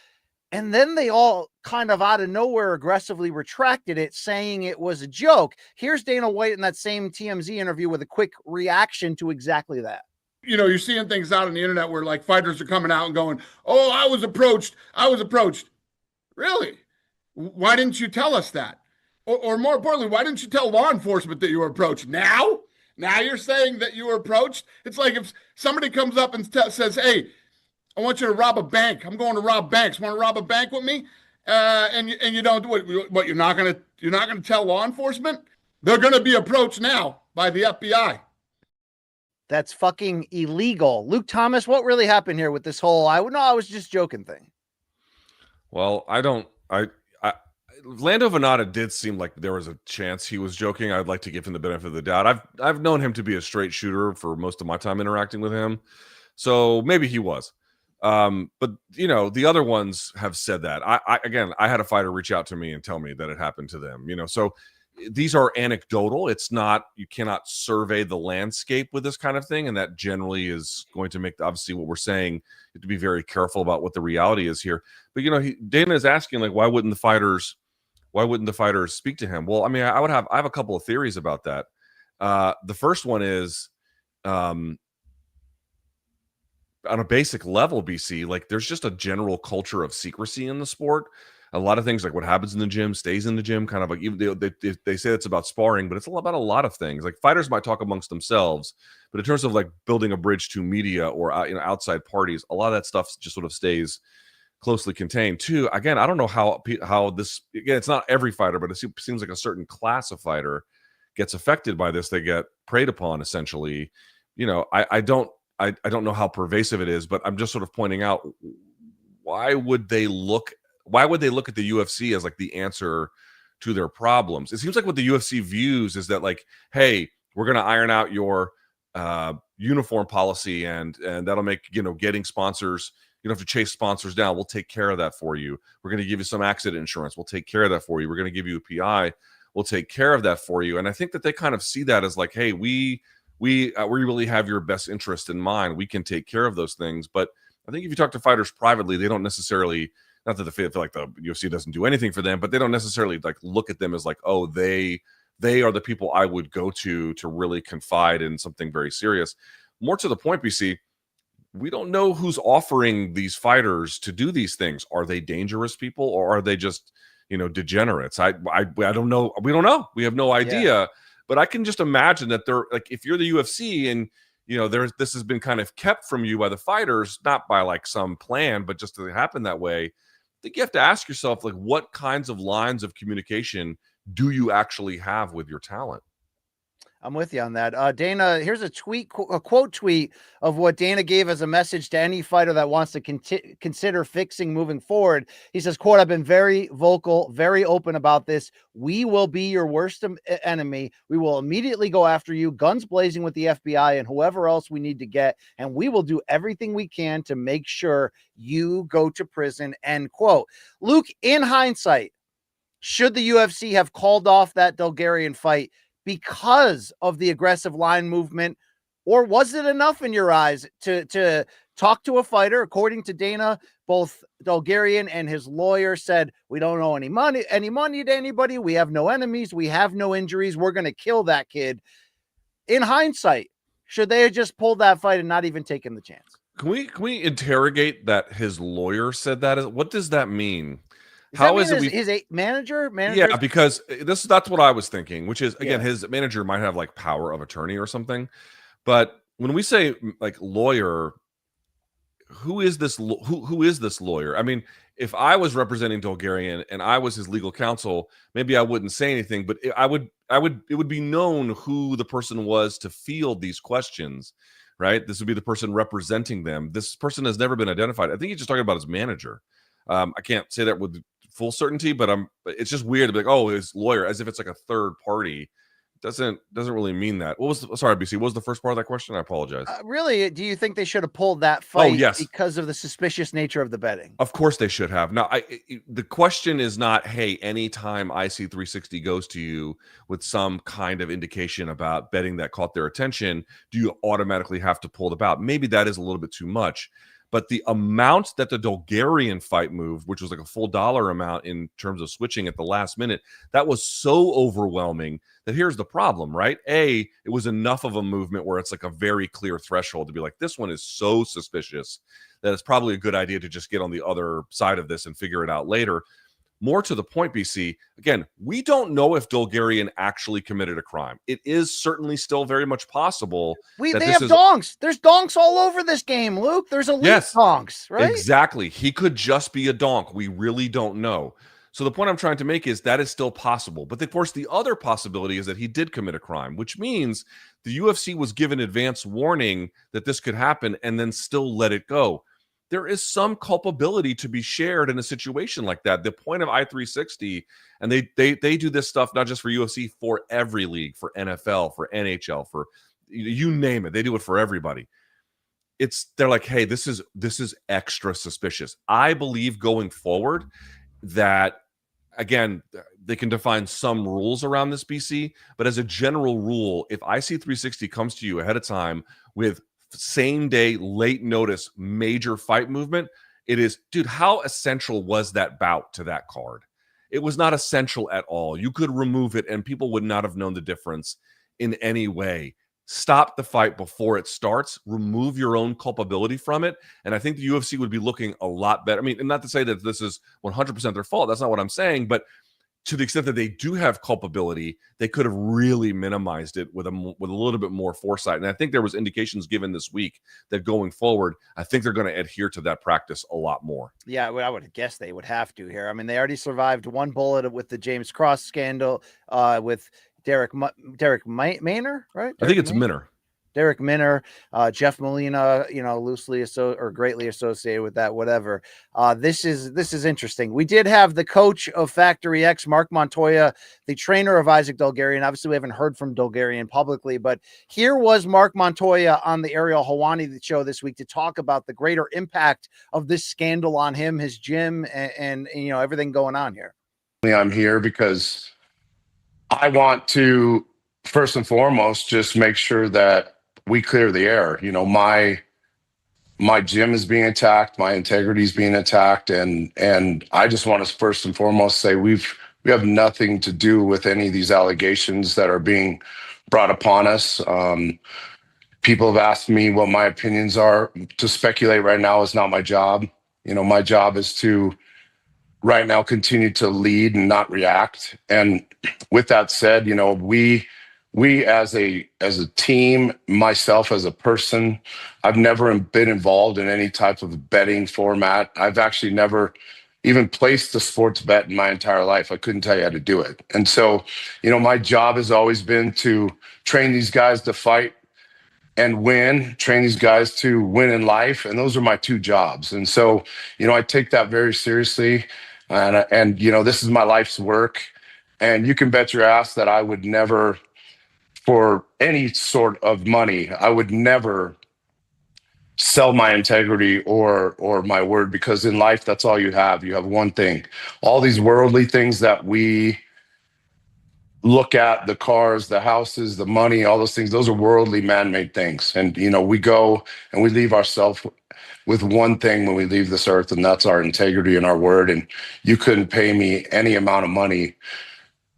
And then they all kind of out of nowhere aggressively retracted it, saying it was a joke. Here's Dana White in that same TMZ interview with a quick reaction to exactly that. You're seeing things out on the internet where like fighters are coming out and going, oh, I was approached. Really? Why didn't you tell us that? Or more importantly, why didn't you tell law enforcement that you were approached? Now you're saying that you were approached? It's like if somebody comes up and says, hey, I want you to rob a bank. I'm going to rob banks. Want to rob a bank with me? And you don't do it. What, you're not gonna tell law enforcement? They're gonna be approached now by the FBI. That's fucking illegal. Luke Thomas, what really happened here with this whole I was just joking thing? Well, Lando Venata did seem like there was a chance he was joking. I'd like to give him the benefit of the doubt. I've known him to be a straight shooter for most of my time interacting with him, so maybe he was. But the other ones have said that. I had a fighter reach out to me and tell me that it happened to them. So these are anecdotal. It's not, you cannot survey the landscape with this kind of thing, and that generally is going to make obviously what we're saying. You have to be very careful about what the reality is here. But Dana is asking, like, why wouldn't the fighters speak to him? Well, I mean, I have a couple of theories about that. The first one is, on a basic level, BC, like there's just a general culture of secrecy in the sport. A lot of things, like what happens in the gym stays in the gym, kind of like, even they say it's about sparring, but it's about a lot of things. Like fighters might talk amongst themselves, but in terms of like building a bridge to media or outside parties, a lot of that stuff just sort of stays closely contained too. Again, I don't know how this, again, it's not every fighter, but it seems like a certain class of fighter gets affected by this. They get preyed upon essentially. I don't know how pervasive it is, but I'm just sort of pointing out, why would they look at the UFC as like the answer to their problems? It seems like what the UFC views is that, like, hey, we're going to iron out your uniform policy, and that'll make, you know, getting sponsors, you don't have to chase sponsors down. We'll take care of that for you. We're going to give you some accident insurance. We'll take care of that for you. We're going to give you a PI. We'll take care of that for you. And I think that they kind of see that as like, hey, we really have your best interest in mind. We can take care of those things. But I think if you talk to fighters privately, they don't necessarily, not that they feel like the UFC doesn't do anything for them, but they don't necessarily like look at them as like, oh, they are the people I would go to really confide in something very serious. More to the point, BC, we don't know who's offering these fighters to do these things. Are they dangerous people, or are they just, you know, degenerates? I don't know. We don't know. We have no idea. Yeah. But I can just imagine that they're like, if you're the UFC and, you know, this has been kind of kept from you by the fighters, not by like some plan, but just to happen that way. I think you have to ask yourself, like, what kinds of lines of communication do you actually have with your talent? I'm with you on that. Dana, here's a quote tweet of what Dana gave as a message to any fighter that wants to consider fixing moving forward. He says, quote, I've been very vocal, very open about this. We will be your worst enemy. We will immediately go after you, guns blazing with the FBI and whoever else we need to get. And we will do everything we can to make sure you go to prison, end quote. Luke, in hindsight, should the UFC have called off that Dulgarian fight because of the aggressive line movement, or was it enough in your eyes to talk to a fighter? According to Dana, both Dulgarian and his lawyer said, we don't owe any money to anybody. We have no enemies. We have no injuries. We're going to kill that kid. In hindsight, should they have just pulled that fight and not even taken the chance? Can we interrogate that his lawyer said that? What does that mean? How is it his manager? Yeah, because that's what I was thinking, which is, again, his manager might have like power of attorney or something. But when we say like lawyer, who is this lawyer? I mean, if I was representing Dulgarian and I was his legal counsel, maybe I wouldn't say anything, but it would be known who the person was to field these questions, right? This would be the person representing them. This person has never been identified. I think he's just talking about his manager. I can't say that with full certainty, but it's just weird to be like, oh, his lawyer, as if it's like a third party. Doesn't really mean that. Sorry, BC, what was the first part of that question? I apologize. Really, do you think they should have pulled that fight? Oh, yes, because of the suspicious nature of the betting? Of course they should have. Now, the question is not, hey, anytime IC360 goes to you with some kind of indication about betting that caught their attention, do you automatically have to pull the bout? Maybe that is a little bit too much. But the amount that the Dulgarian fight moved, which was like a full dollar amount in terms of switching at the last minute, that was so overwhelming that here's the problem, right? A, it was enough of a movement where it's like a very clear threshold to be like, this one is so suspicious that it's probably a good idea to just get on the other side of this and figure it out later. More to the point, BC, again, we don't know if Dulgarian actually committed a crime. It is certainly still very much possible. They have donks. There's donks all over this game, Luke. There's elite donks, right? Exactly. He could just be a donk. We really don't know. So the point I'm trying to make is that is still possible. But of course, the other possibility is that he did commit a crime, which means the UFC was given advance warning that this could happen and then still let it go. There is some culpability to be shared in a situation like that. The point of I360, and they do this stuff not just for UFC, for every league, for NFL, for NHL, for you name it. They do it for everybody. They're like, hey, this is extra suspicious. I believe going forward that, again, they can define some rules around this, BC, but as a general rule, if IC360 comes to you ahead of time with same day, late notice, major fight movement, it is, dude, how essential was that bout to that card? It was not essential at all. You could remove it and people would not have known the difference in any way. Stop the fight before it starts, remove your own culpability from it. And I think the UFC would be looking a lot better. I mean, and not to say that this is 100% their fault. That's not what I'm saying, but to the extent that they do have culpability, they could have really minimized it with a little bit more foresight. And I think there was indications given this week that going forward, I think they're going to adhere to that practice a lot more. Yeah, I would guess they would have to here. I mean, they already survived one bullet with the James Cross scandal with Derek Minor, right? I think it's Minor. Derek Minner, Jeff Molina, loosely or greatly associated with that, whatever. This is interesting. We did have the coach of Factory X, Mark Montoya, the trainer of Isaac Dulgarian. Obviously, we haven't heard from Dulgarian publicly, but here was Mark Montoya on the Ariel Helwani show this week to talk about the greater impact of this scandal on him, his gym, and everything going on here. I'm here because I want to, first and foremost, just make sure that we clear the air. My gym is being attacked, my integrity is being attacked, and I just want to first and foremost say we have nothing to do with any of these allegations that are being brought upon us. People have asked me what my opinions are. To speculate right now is not my job. My job is to right now continue to lead and not react. And with that said, we as a team, myself as a person, I've never been involved in any type of betting format. I've actually never even placed a sports bet in my entire life. I couldn't tell you how to do it. And so, my job has always been to train these guys to fight and win, train these guys to win in life. And those are my two jobs. And so, I take that very seriously. And this is my life's work. And you can bet your ass that I would never, for any sort of money, I would never sell my integrity or my word, because in life, that's all you have. You have one thing. All these worldly things that we look at, the cars, the houses, the money, all those things, those are worldly man-made things. And, we go and we leave ourselves with one thing when we leave this earth, and that's our integrity and our word. And you couldn't pay me any amount of money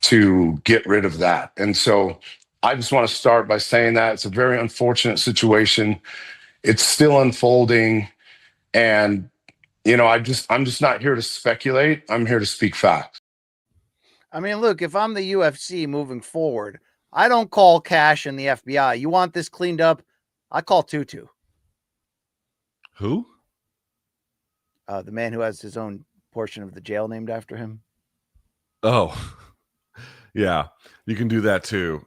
to get rid of that. And so I just want to start by saying that it's a very unfortunate situation. It's still unfolding. And, I'm just not here to speculate. I'm here to speak facts. I mean, look, if I'm the UFC moving forward, I don't call Cash and the FBI. You want this cleaned up? I call Tutu. Who? The man who has his own portion of the jail named after him. Oh, yeah, you can do that too.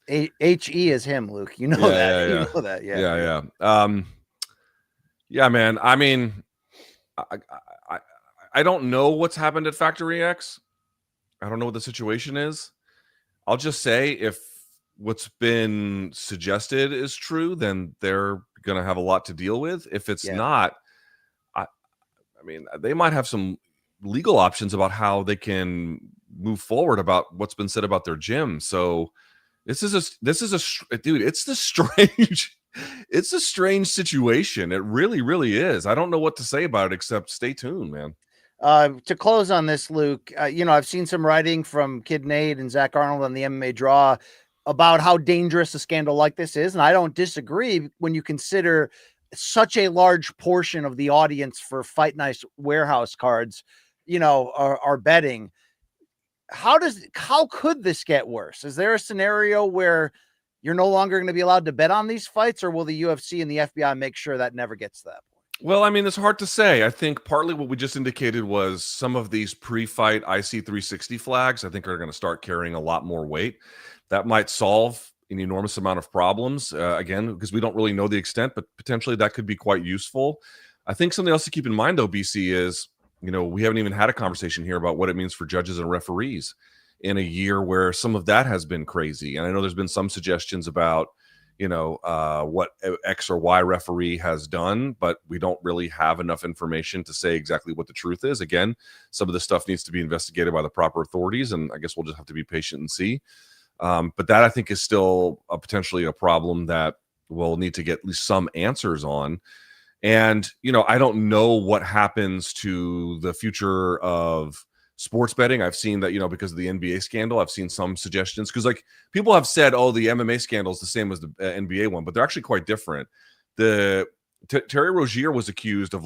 H.E. is him, Luke. You know that. Yeah. You know that. Yeah. Yeah, man. I mean, I don't know what's happened at Factory X. I don't know what the situation is. I'll just say if what's been suggested is true, then they're going to have a lot to deal with. If it's not, I mean, they might have some legal options about how they can move forward about what's been said about their gym. So this is a dude, it's a strange situation. It really, really is. I don't know what to say about it except stay tuned, man. To close on this, Luke, I've seen some writing from Kid Nate and Zach Arnold on the MMA Draw about how dangerous a scandal like this is. And I don't disagree when you consider such a large portion of the audience for Fight Nice warehouse cards, are betting. How could this get worse? Is there a scenario where you're no longer going to be allowed to bet on these fights, or will the UFC and the FBI make sure that never gets to that point? Well, I mean, it's hard to say. I think partly what we just indicated was some of these pre-fight IC360 flags, I think, are going to start carrying a lot more weight. That might solve an enormous amount of problems, again, because we don't really know the extent, but potentially that could be quite useful. I think something else to keep in mind, though, BC, is, we haven't even had a conversation here about what it means for judges and referees in a year where some of that has been crazy. And I know there's been some suggestions about, what X or Y referee has done, but we don't really have enough information to say exactly what the truth is. Again, some of this stuff needs to be investigated by the proper authorities, and I guess we'll just have to be patient and see. But that, I think, is still potentially a problem that we'll need to get at least some answers on. And, I don't know what happens to the future of sports betting. I've seen that, because of the NBA scandal, I've seen some suggestions, because people have said, oh, the MMA scandal is the same as the NBA one, but they're actually quite different. Terry Rozier was accused of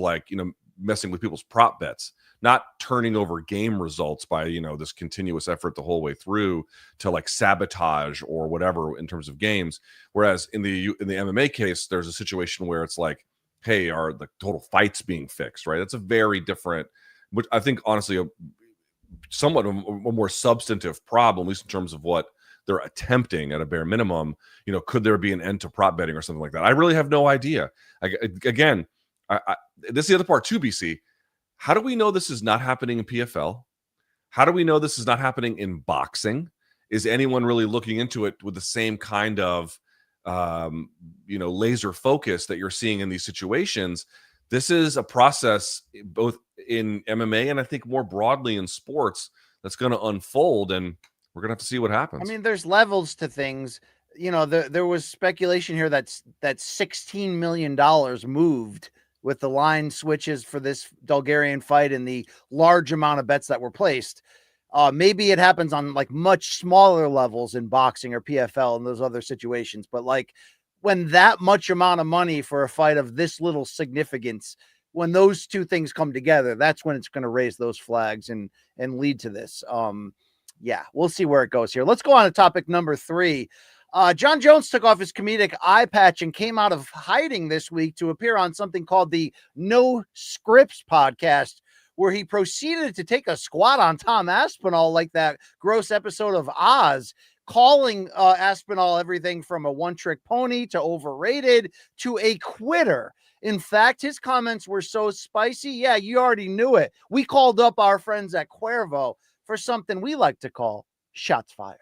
messing with people's prop bets, not turning over game results by, this continuous effort the whole way through to sabotage or whatever in terms of games. Whereas in the MMA case, there's a situation where it's like, hey, are the total fights being fixed, right? That's a very different, which I think honestly, somewhat of a more substantive problem, at least in terms of what they're attempting at a bare minimum. You know, could there be an end to prop betting or something like that? I really have no idea. Again, this is the other part too, BC. How do we know this is not happening in PFL? How do we know this is not happening in boxing? Is anyone really looking into it with the same kind of laser focus that you're seeing in these situations? This is a process both in MMA and I think more broadly in sports that's going to unfold, and we're going to have to see what happens. I mean, there's levels to things. You know, there was speculation here that $16 million moved with the line switches for this Dulgarian fight and the large amount of bets that were placed. Maybe it happens on like much smaller levels in boxing or PFL and those other situations, but like when that much amount of money for a fight of this little significance, when those two things come together, that's when it's going to raise those flags and lead to this. Yeah, we'll see where it goes here. Let's go on to topic number 3. Jon Jones took off his comedic eye patch and came out of hiding this week to appear on something called the No Scripts podcast, where he proceeded to take a squat on Tom Aspinall like that gross episode of Oz, calling Aspinall everything from a one-trick pony to overrated to a quitter. In fact, his comments were so spicy. Yeah, you already knew it. We called up our friends at Cuervo for something we like to call shots fired.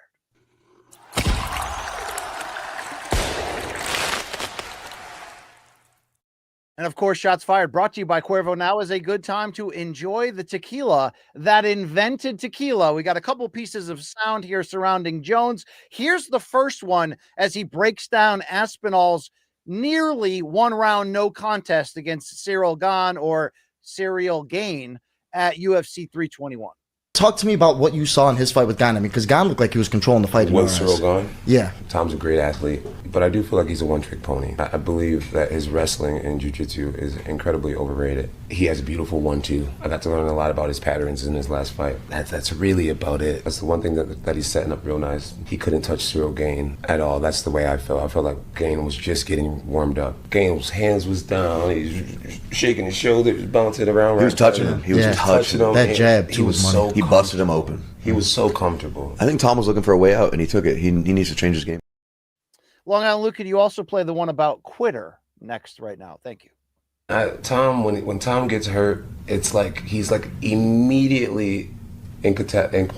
And of course, Shots Fired brought to you by Cuervo. Now is a good time to enjoy the tequila that invented tequila. We got a couple pieces of sound here surrounding Jones. Here's the first one as he breaks down Aspinall's nearly one-round no contest against Cyril Gane or Cyril Gane at UFC 321. Talk to me about what you saw in his fight with Gane. I mean, because Gane looked like he was controlling the fight. Was Cyril Gane? Yeah. Tom's a great athlete, but I do feel like he's a one-trick pony. I believe that his wrestling and jiu-jitsu is incredibly overrated. He has a beautiful 1-2. I got to learn a lot about his patterns in his last fight. That's really about it. That's the one thing that he's setting up real nice. He couldn't touch Cyril Gane at all. That's the way I felt. I felt like Gane was just getting warmed up. Gane's hands was down. He was shaking his shoulders, bouncing around. He was touching him. He was touching him. That jab, too, was money. He busted him open. He was so comfortable. I think Tom was looking for a way out, and he took it. He needs to change his game. Long Island Luke, could you also play the one about quitter next right now? Thank you. Tom, when Tom gets hurt, it's like he's like immediately incapacitated.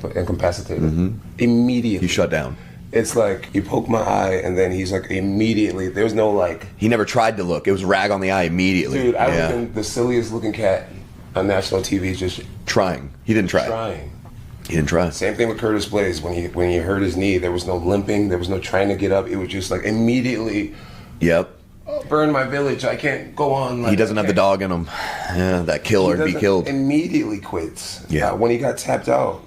Mm-hmm. Immediately. He shut down. It's like you poke my eye, and then he's like immediately. There's no like. He never tried to look. It was rag on the eye immediately. Dude, I was been the silliest looking cat on national TV, just trying. He didn't try. Trying. He didn't try. Same thing with Curtis Blaze. When he hurt his knee, there was no limping. There was no trying to get up. It was just like immediately. Yep. Oh, burn my village. I can't go on. He doesn't have the dog in him. Yeah, that killer to be killed. Immediately quits. Yeah. When he got tapped out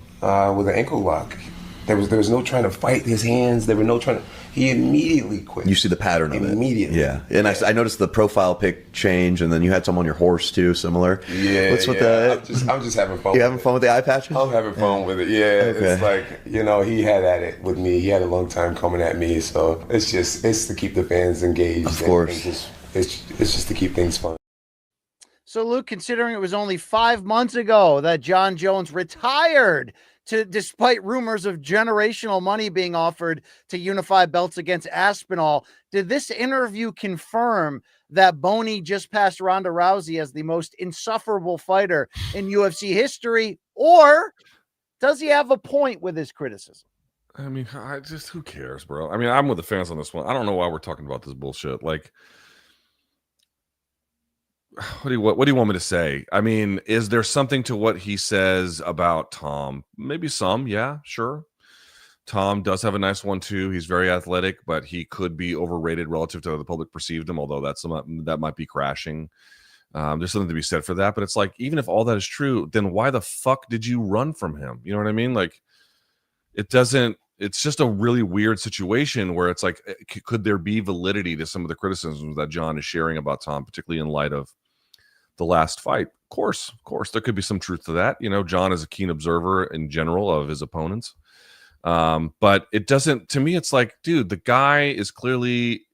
with an ankle lock, there was no trying to fight his hands. There were no trying to. He immediately quit. You see the pattern of it. Immediately. Yeah. And I noticed the profile pic change, and then you had some on your horse too, similar. Yeah. What's with that? I'm just having fun. You having fun with the eye patches? I'm having fun with it. Yeah. Okay. It's like, he had at it with me. He had a long time coming at me. So it's to keep the fans engaged. Of course. And it's just to keep things fun. So, Luke, considering it was only 5 months ago that Jon Jones retired despite rumors of generational money being offered to unify belts against Aspinall, did this interview confirm that Boney just passed Ronda Rousey as the most insufferable fighter in UFC history, or does he have a point with his criticism? I mean, who cares, bro? I mean, I'm with the fans on this one. I don't know why we're talking about this bullshit. Like, what do you want me to say? I mean, is there something to what he says about Tom? Maybe some, yeah, sure. Tom does have a nice 1-2. He's very athletic, but he could be overrated relative to how the public perceived him, although that might be crashing. There's something to be said for that, but it's like, even if all that is true, then why the fuck did you run from him? You know what I mean? Like, it's just a really weird situation where it's like, could there be validity to some of the criticisms that Jon is sharing about Tom, particularly in light of the last fight? Of course, there could be some truth to that. Jon is a keen observer in general of his opponents. But it doesn't, to me, it's like, dude, the guy is clearly,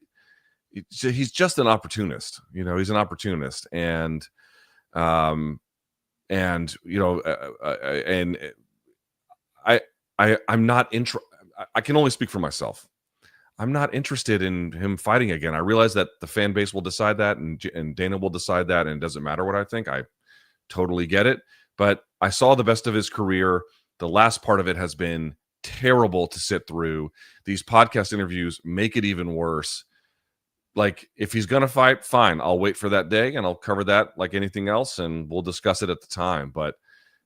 he's just an opportunist. He's an opportunist. And I'm not I can only speak for myself. I'm not interested in him fighting again. I realize that the fan base will decide that, and Dana will decide that, and it doesn't matter what I think. I totally get it. But I saw the best of his career. The last part of it has been terrible to sit through. These podcast interviews make it even worse. Like, if he's going to fight, fine. I'll wait for that day, and I'll cover that like anything else, and we'll discuss it at the time. But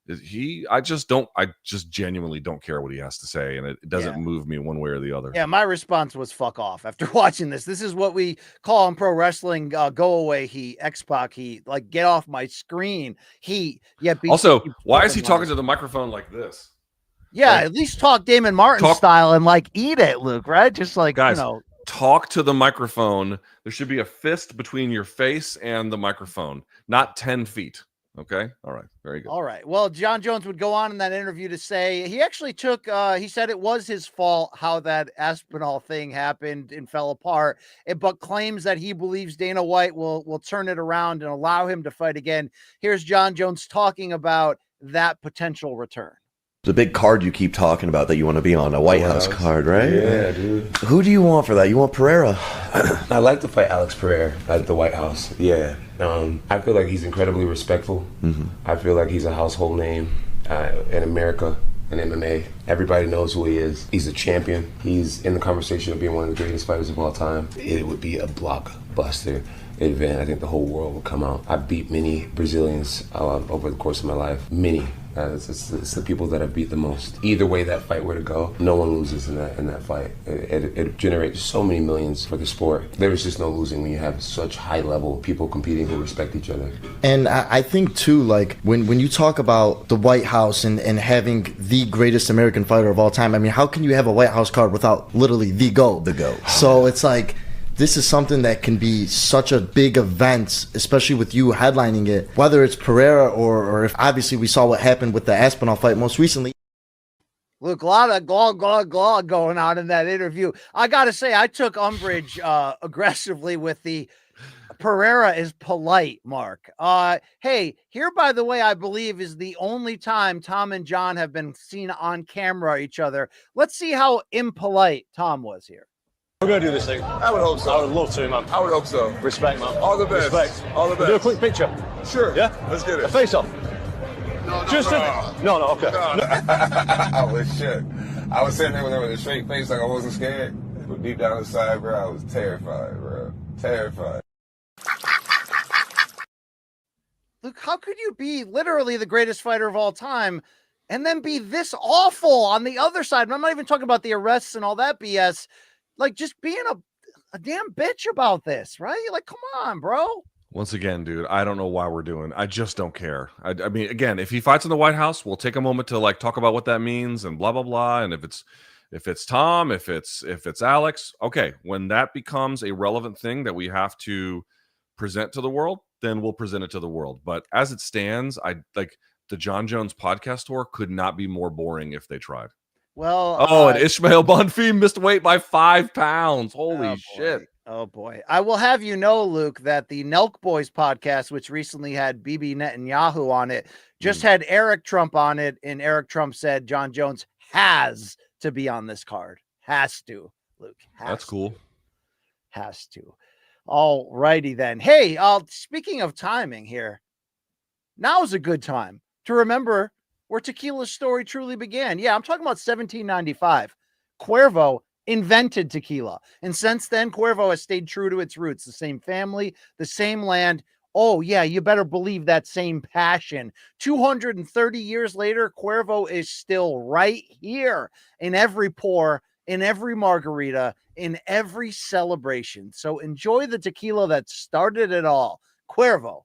I just genuinely don't care what he has to say, and it doesn't move me one way or the other. Yeah, my response was fuck off after watching this. This is what we call in pro wrestling go away heat, X-Pac heat, like get off my screen heat. Yeah. Also, why is he talking to the microphone like this? Yeah, like, at least talk Damon Martin style and like eat it, Luke, right? Just like, guys, you know. Talk to the microphone. There should be a fist between your face and the microphone, not 10 feet. Okay. All right. Very good. All right. Well, Jon Jones would go on in that interview to say he actually took, he said it was his fault how that Aspinall thing happened and fell apart, but claims that he believes Dana White will turn it around and allow him to fight again. Here's Jon Jones talking about that potential return. The big card you keep talking about that you want to be on, a White House card, right? Yeah, dude. Who do you want for that? You want Pereira? I'd like to fight Alex Pereira at the White House. Yeah. I feel like he's incredibly respectful. Mm-hmm. I feel like he's a household name in America in MMA. Everybody knows who he is. He's a champion. He's in the conversation of being one of the greatest fighters of all time. It would be a blockbuster event. I think the whole world would come out. I've beat many Brazilians over the course of my life. Many. It's the people that I've beat the most. Either way that fight were to go, no one loses in that fight. It generates so many millions for the sport. There's just no losing when you have such high level people competing who respect each other. And I think too, like when you talk about the White House and having the greatest American fighter of all time, I mean, how can you have a White House card without literally the GOAT? The GOAT. So it's like, this is something that can be such a big event, especially with you headlining it, whether it's Pereira or if obviously we saw what happened with the Aspinall fight most recently. Luke, a lot of glah going on in that interview. I got to say, I took umbrage aggressively with the Pereira is polite, Mark. Hey, here, by the way, I believe is the only time Tom and John have been seen on camera each other. Let's see how impolite Tom was here. We're going to do this thing. I would hope so. I would love to, man. I would hope so. Respect, man. All the best. Respect. All the best. We'll do a quick picture. Sure. Yeah? Let's get it. A face-off. No, okay. I was shook. I was sitting there with a straight face like I wasn't scared. But deep down inside, bro, I was terrified, bro. Terrified. Luke, how could you be literally the greatest fighter of all time and then be this awful on the other side? I'm not even talking about the arrests and all that BS. Like, just being a damn bitch about this, right? Like, come on, bro. Once again, dude, I don't know why we're doing. I just don't care. I mean, again, if he fights in the White House, we'll take a moment to like talk about what that means and blah blah blah. And if it's Tom, if it's Alex, okay. When that becomes a relevant thing that we have to present to the world, then we'll present it to the world. But as it stands, I like the Jon Jones podcast tour could not be more boring if they tried. Well, and Ismael Bonfim missed weight by 5 pounds. Holy shit. Oh boy. I will have you know, Luke, that the Nelk Boys podcast, which recently had Bibi Netanyahu on it, just had Eric Trump on it. And Eric Trump said Jon Jones has to be on this card. Has to, Luke. That's cool. Has to. All righty then. Hey, speaking of timing here, now is a good time to remember where tequila's story truly began. Yeah, I'm talking about 1795. Cuervo invented tequila. And since then, Cuervo has stayed true to its roots. The same family, the same land. Oh, yeah, you better believe that same passion. 230 years later, Cuervo is still right here in every pour, in every margarita, in every celebration. So enjoy the tequila that started it all. Cuervo,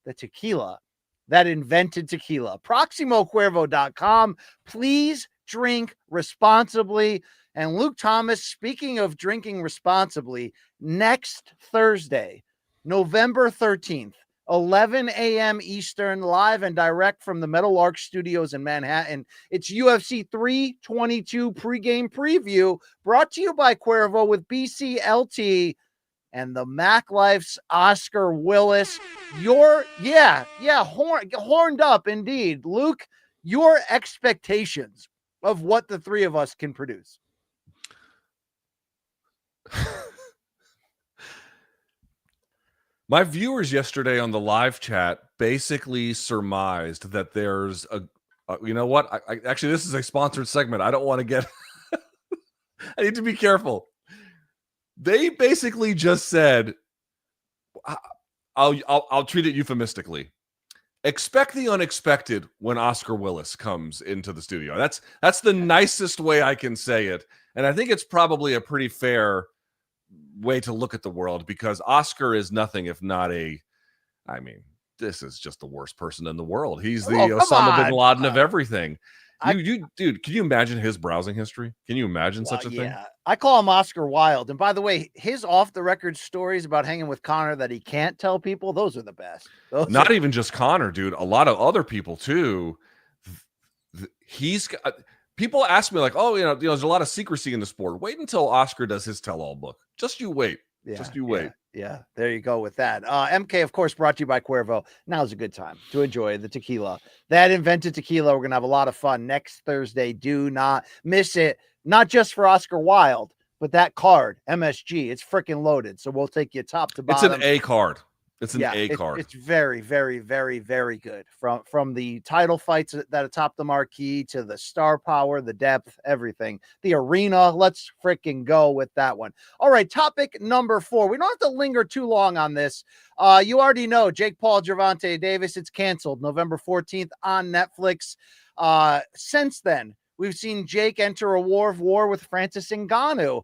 the tequila that invented tequila. ProximoCuervo.com. Please drink responsibly. And Luke Thomas, speaking of drinking responsibly, next Thursday, November 13th, 11 a.m. Eastern, live and direct from the Metal Arc Studios in Manhattan. It's UFC 322 pregame preview brought to you by Cuervo with BCLT and the Mac Life's Oscar Willis. Horned up indeed. Luke, your expectations of what the three of us can produce. My viewers yesterday on the live chat basically surmised that there's a you know what? I actually, this is a sponsored segment. I don't want to get. I need to be careful. They basically just said, I'll treat it euphemistically. Expect the unexpected when Oscar Willis comes into the studio. That's the nicest way I can say it, and I think it's probably a pretty fair way to look at the world, because Oscar is nothing if not this is just the worst person in the world. He's the Osama bin Laden of everything. Dude, can you imagine his browsing history? Can you imagine such a thing? I call him Oscar Wilde. And by the way, his off the record stories about hanging with Connor that he can't tell people, those are the best. Not even just Connor, dude. A lot of other people too. People ask me like, oh, there's a lot of secrecy in the sport. Wait until Oscar does his tell-all book. Just you wait. Wait. Yeah, there you go with that. MK, of course, brought to you by Cuervo. Now's a good time to enjoy the tequila that invented tequila. We're going to have a lot of fun next Thursday. Do not miss it. Not just for Oscar Wilde, but that card, MSG, it's freaking loaded. So we'll take you top to bottom. It's an A card. It's an A card. It's very, very, very, very good. From the title fights that atop the marquee to the star power, the depth, everything. The arena, let's freaking go with that one. All right, topic number 4. We don't have to linger too long on this. You already know Jake Paul-Gervonta Davis. It's canceled November 14th on Netflix. Since then, we've seen Jake enter a war with Francis Ngannou.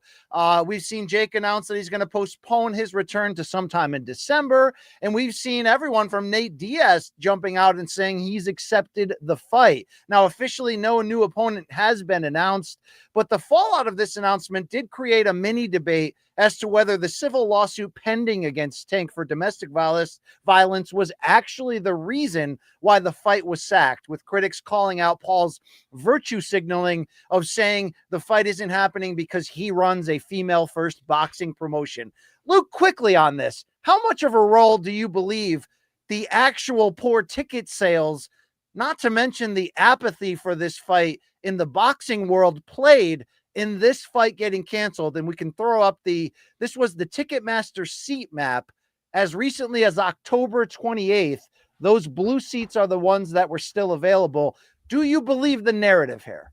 We've seen Jake announce that he's going to postpone his return to sometime in December. And we've seen everyone from Nate Diaz jumping out and saying he's accepted the fight. Now, officially, no new opponent has been announced, but the fallout of this announcement did create a mini debate as to whether the civil lawsuit pending against Tank for domestic violence was actually the reason why the fight was sacked, with critics calling out Paul's virtue signaling of saying the fight isn't happening because he runs a female-first boxing promotion. Luke, quickly on this, how much of a role do you believe the actual poor ticket sales, not to mention the apathy for this fight in the boxing world, played in this fight getting canceled? And we can throw up this was the Ticketmaster seat map as recently as October 28th. Those blue seats are the ones that were still available. Do you believe the narrative here?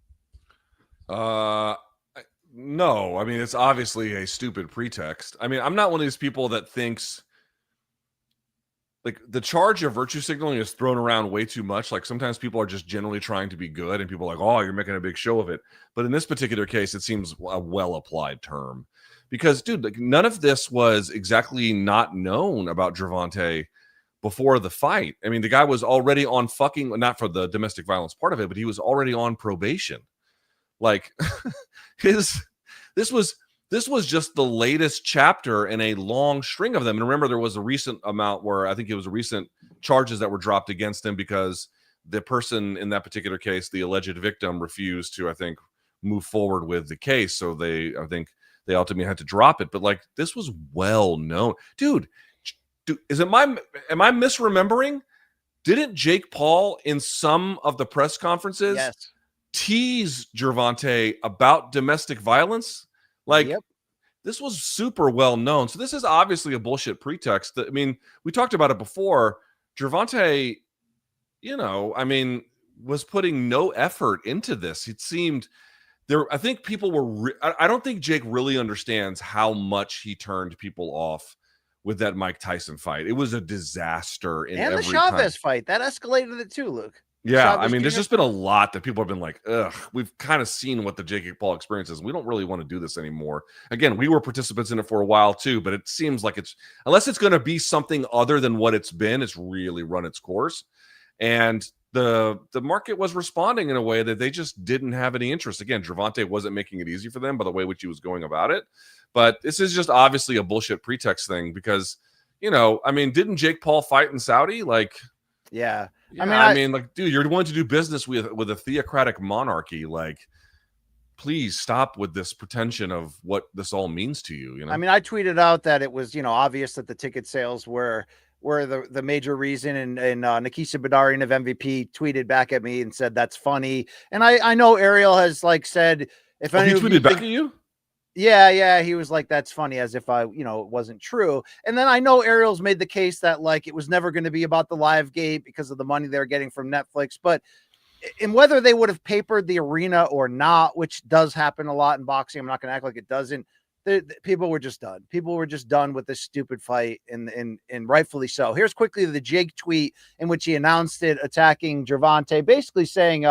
No. I mean, it's obviously a stupid pretext. I mean, I'm not one of these people that thinks like the charge of virtue signaling is thrown around way too much. Like sometimes people are just generally trying to be good and people are like, oh, you're making a big show of it. But in this particular case, it seems a well-applied term because, dude, like none of this was exactly not known about Gervonta before the fight. I mean, the guy was already on not for the domestic violence part of it, but he was already on probation. Like this was just the latest chapter in a long string of them. And remember, there was a recent amount where I think it was recent charges that were dropped against him because the person in that particular case, the alleged victim, refused to, I think, move forward with the case. So I think they ultimately had to drop it. But like, this was well known. Dude, am I misremembering? Didn't Jake Paul in some of the press conferences tease Gervonta about domestic violence? Like, this was super well known. So this is obviously a bullshit pretext. I mean, we talked about it before. Gervonta, was putting no effort into this. It seemed there. I think people were. I don't think Jake really understands how much he turned people off with that Mike Tyson fight. It was a disaster. And the Chavez fight that escalated it too, Luke. Yeah, I mean, there's just been a lot that people have been like, ugh, we've kind of seen what the Jake Paul experience is. We don't really want to do this anymore. Again, we were participants in it for a while too, but it seems like unless it's going to be something other than what it's been, it's really run its course. And the market was responding in a way that they just didn't have any interest. Again, Gervonta wasn't making it easy for them by the way which he was going about it. But this is just obviously a bullshit pretext thing because, didn't Jake Paul fight in Saudi? Like, yeah. I mean, like, dude, you're willing to do business with a theocratic monarchy. Like, please stop with this pretension of what this all means to you. I mean, I tweeted out that it was, obvious that the ticket sales were the major reason. And Nikisa Badarian of MVP tweeted back at me and said, that's funny. And I know Ariel has said, if he tweeted back at you? Yeah, he was like, that's funny, as if it wasn't true. And then I know Ariel's made the case that like it was never going to be about the live gate because of the money they're getting from Netflix, but and whether they would have papered the arena or not, which does happen a lot in boxing, I'm not going to act like it doesn't. People were just done. People were just done with this stupid fight, and rightfully so. Here's quickly the Jake tweet in which he announced it, attacking Gervonta, basically saying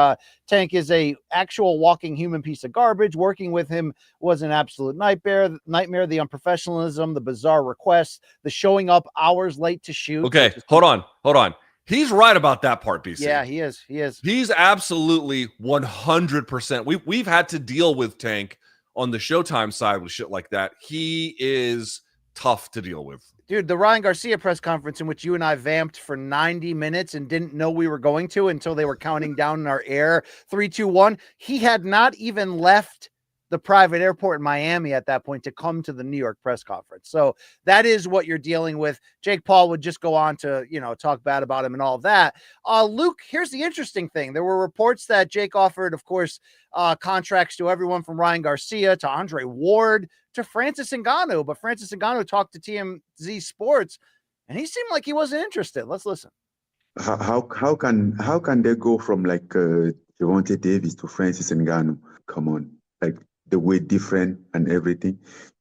Tank is a actual walking human piece of garbage. Working with him was an absolute nightmare. The unprofessionalism, the bizarre requests, the showing up hours late to shoot. Okay, hold on. He's right about that part, BC. Yeah, he is. He's absolutely 100%. We've had to deal with Tank on the Showtime side with shit like that. He is tough to deal with. Dude, the Ryan Garcia press conference in which you and I vamped for 90 minutes and didn't know we were going to until they were counting down in our air. 3, 2, 1. He had not even left the private airport in Miami at that point to come to the New York press conference. So that is what you're dealing with. Jake Paul would just go on to, talk bad about him and all of that. Luke, here's the interesting thing. There were reports that Jake offered, of course, contracts to everyone from Ryan Garcia to Andre Ward to Francis Ngannou, but Francis Ngannou talked to TMZ Sports and he seemed like he wasn't interested. Let's listen. How can they go from like Gervonta Davis to Francis Ngannou? Come on, like the way different and everything,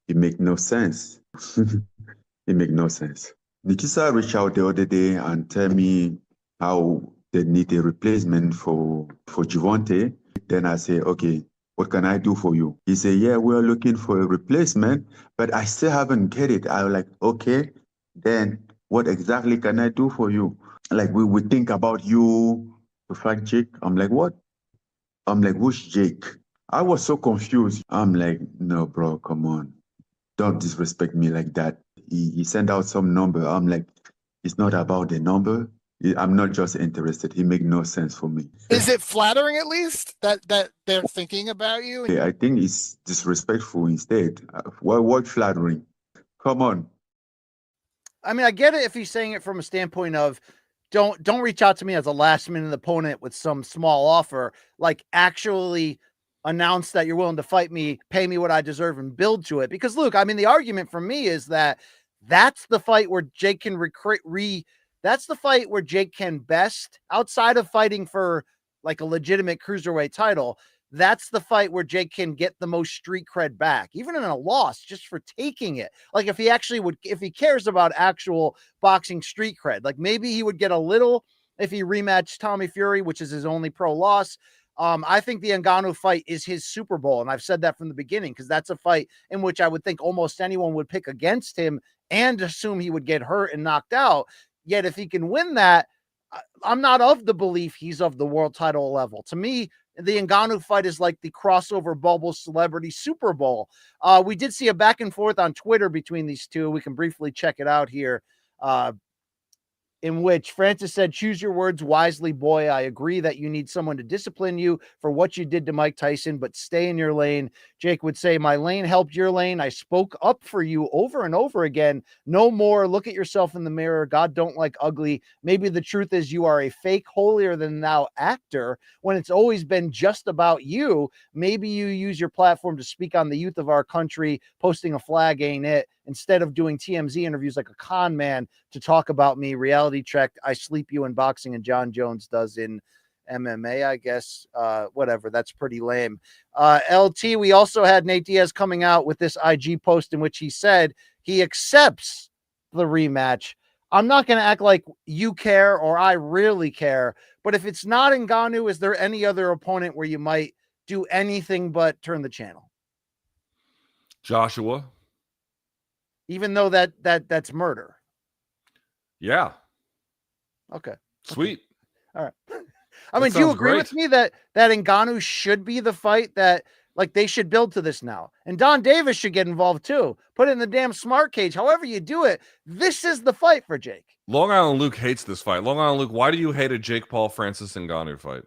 it make no sense. It make no sense. Nikisa reached out the other day and tell me how they need a replacement for Gervonta. Then I say, okay, what can I do for you? He said, yeah, we're looking for a replacement, but I still haven't get it. I was like, okay, then what exactly can I do for you? Like we think about you to fight Jake. I'm like, what? I'm like, who's Jake? I was so confused. I'm like, no, bro, come on. Don't disrespect me like that. He sent out some number. I'm like, it's not about the number. I'm not just interested. He make no sense for me. Is it flattering at least that they're thinking about you? Yeah, I think it's disrespectful instead. What flattering? Come on. I mean, I get it if he's saying it from a standpoint of don't reach out to me as a last minute opponent with some small offer, like actually announce that you're willing to fight me, pay me what I deserve and build to it. Because Luke, I mean, the argument for me is that that's the fight where Jake can that's the fight where Jake can best, outside of fighting for like a legitimate cruiserweight title. That's the fight where Jake can get the most street cred back, even in a loss, just for taking it. Like if he cares about actual boxing street cred, like maybe he would get a little if he rematched Tommy Fury, which is his only pro loss. I think the Ngannou fight is his Super Bowl. And I've said that from the beginning, because that's a fight in which I would think almost anyone would pick against him and assume he would get hurt and knocked out. Yet if he can win that, I'm not of the belief he's of the world title level. To me, the Ngannou fight is like the crossover bubble celebrity Super Bowl. We did see a back and forth on Twitter between these two. We can briefly check it out here. In which Francis said, choose your words wisely, boy. I agree that you need someone to discipline you for what you did to Mike Tyson, but stay in your lane. Jake would say, my lane helped your lane. I spoke up for you over and over again. No more. Look at yourself in the mirror. God don't like ugly. Maybe the truth is you are a fake holier than thou actor when it's always been just about you. Maybe you use your platform to speak on the youth of our country. Posting a flag ain't it. Instead of doing TMZ interviews like a con man to talk about me, reality checked, I sleep you in boxing and Jon Jones does in MMA, I guess. Whatever, that's pretty lame. LT, we also had Nate Diaz coming out with this IG post in which he said he accepts the rematch. I'm not going to act like you care or I really care, but if it's not Ngannou, is there any other opponent where you might do anything but turn the channel? Joshua. Even though that's murder. Yeah. Okay. Sweet. All right. I mean, do you agree with me that Ngannou should be the fight that, like, they should build to this now? And Don Davis should get involved too. Put it in the damn smart cage. However you do it, this is the fight for Jake. Long Island Luke hates this fight. Long Island Luke, why do you hate a Jake Paul Francis Ngannou fight?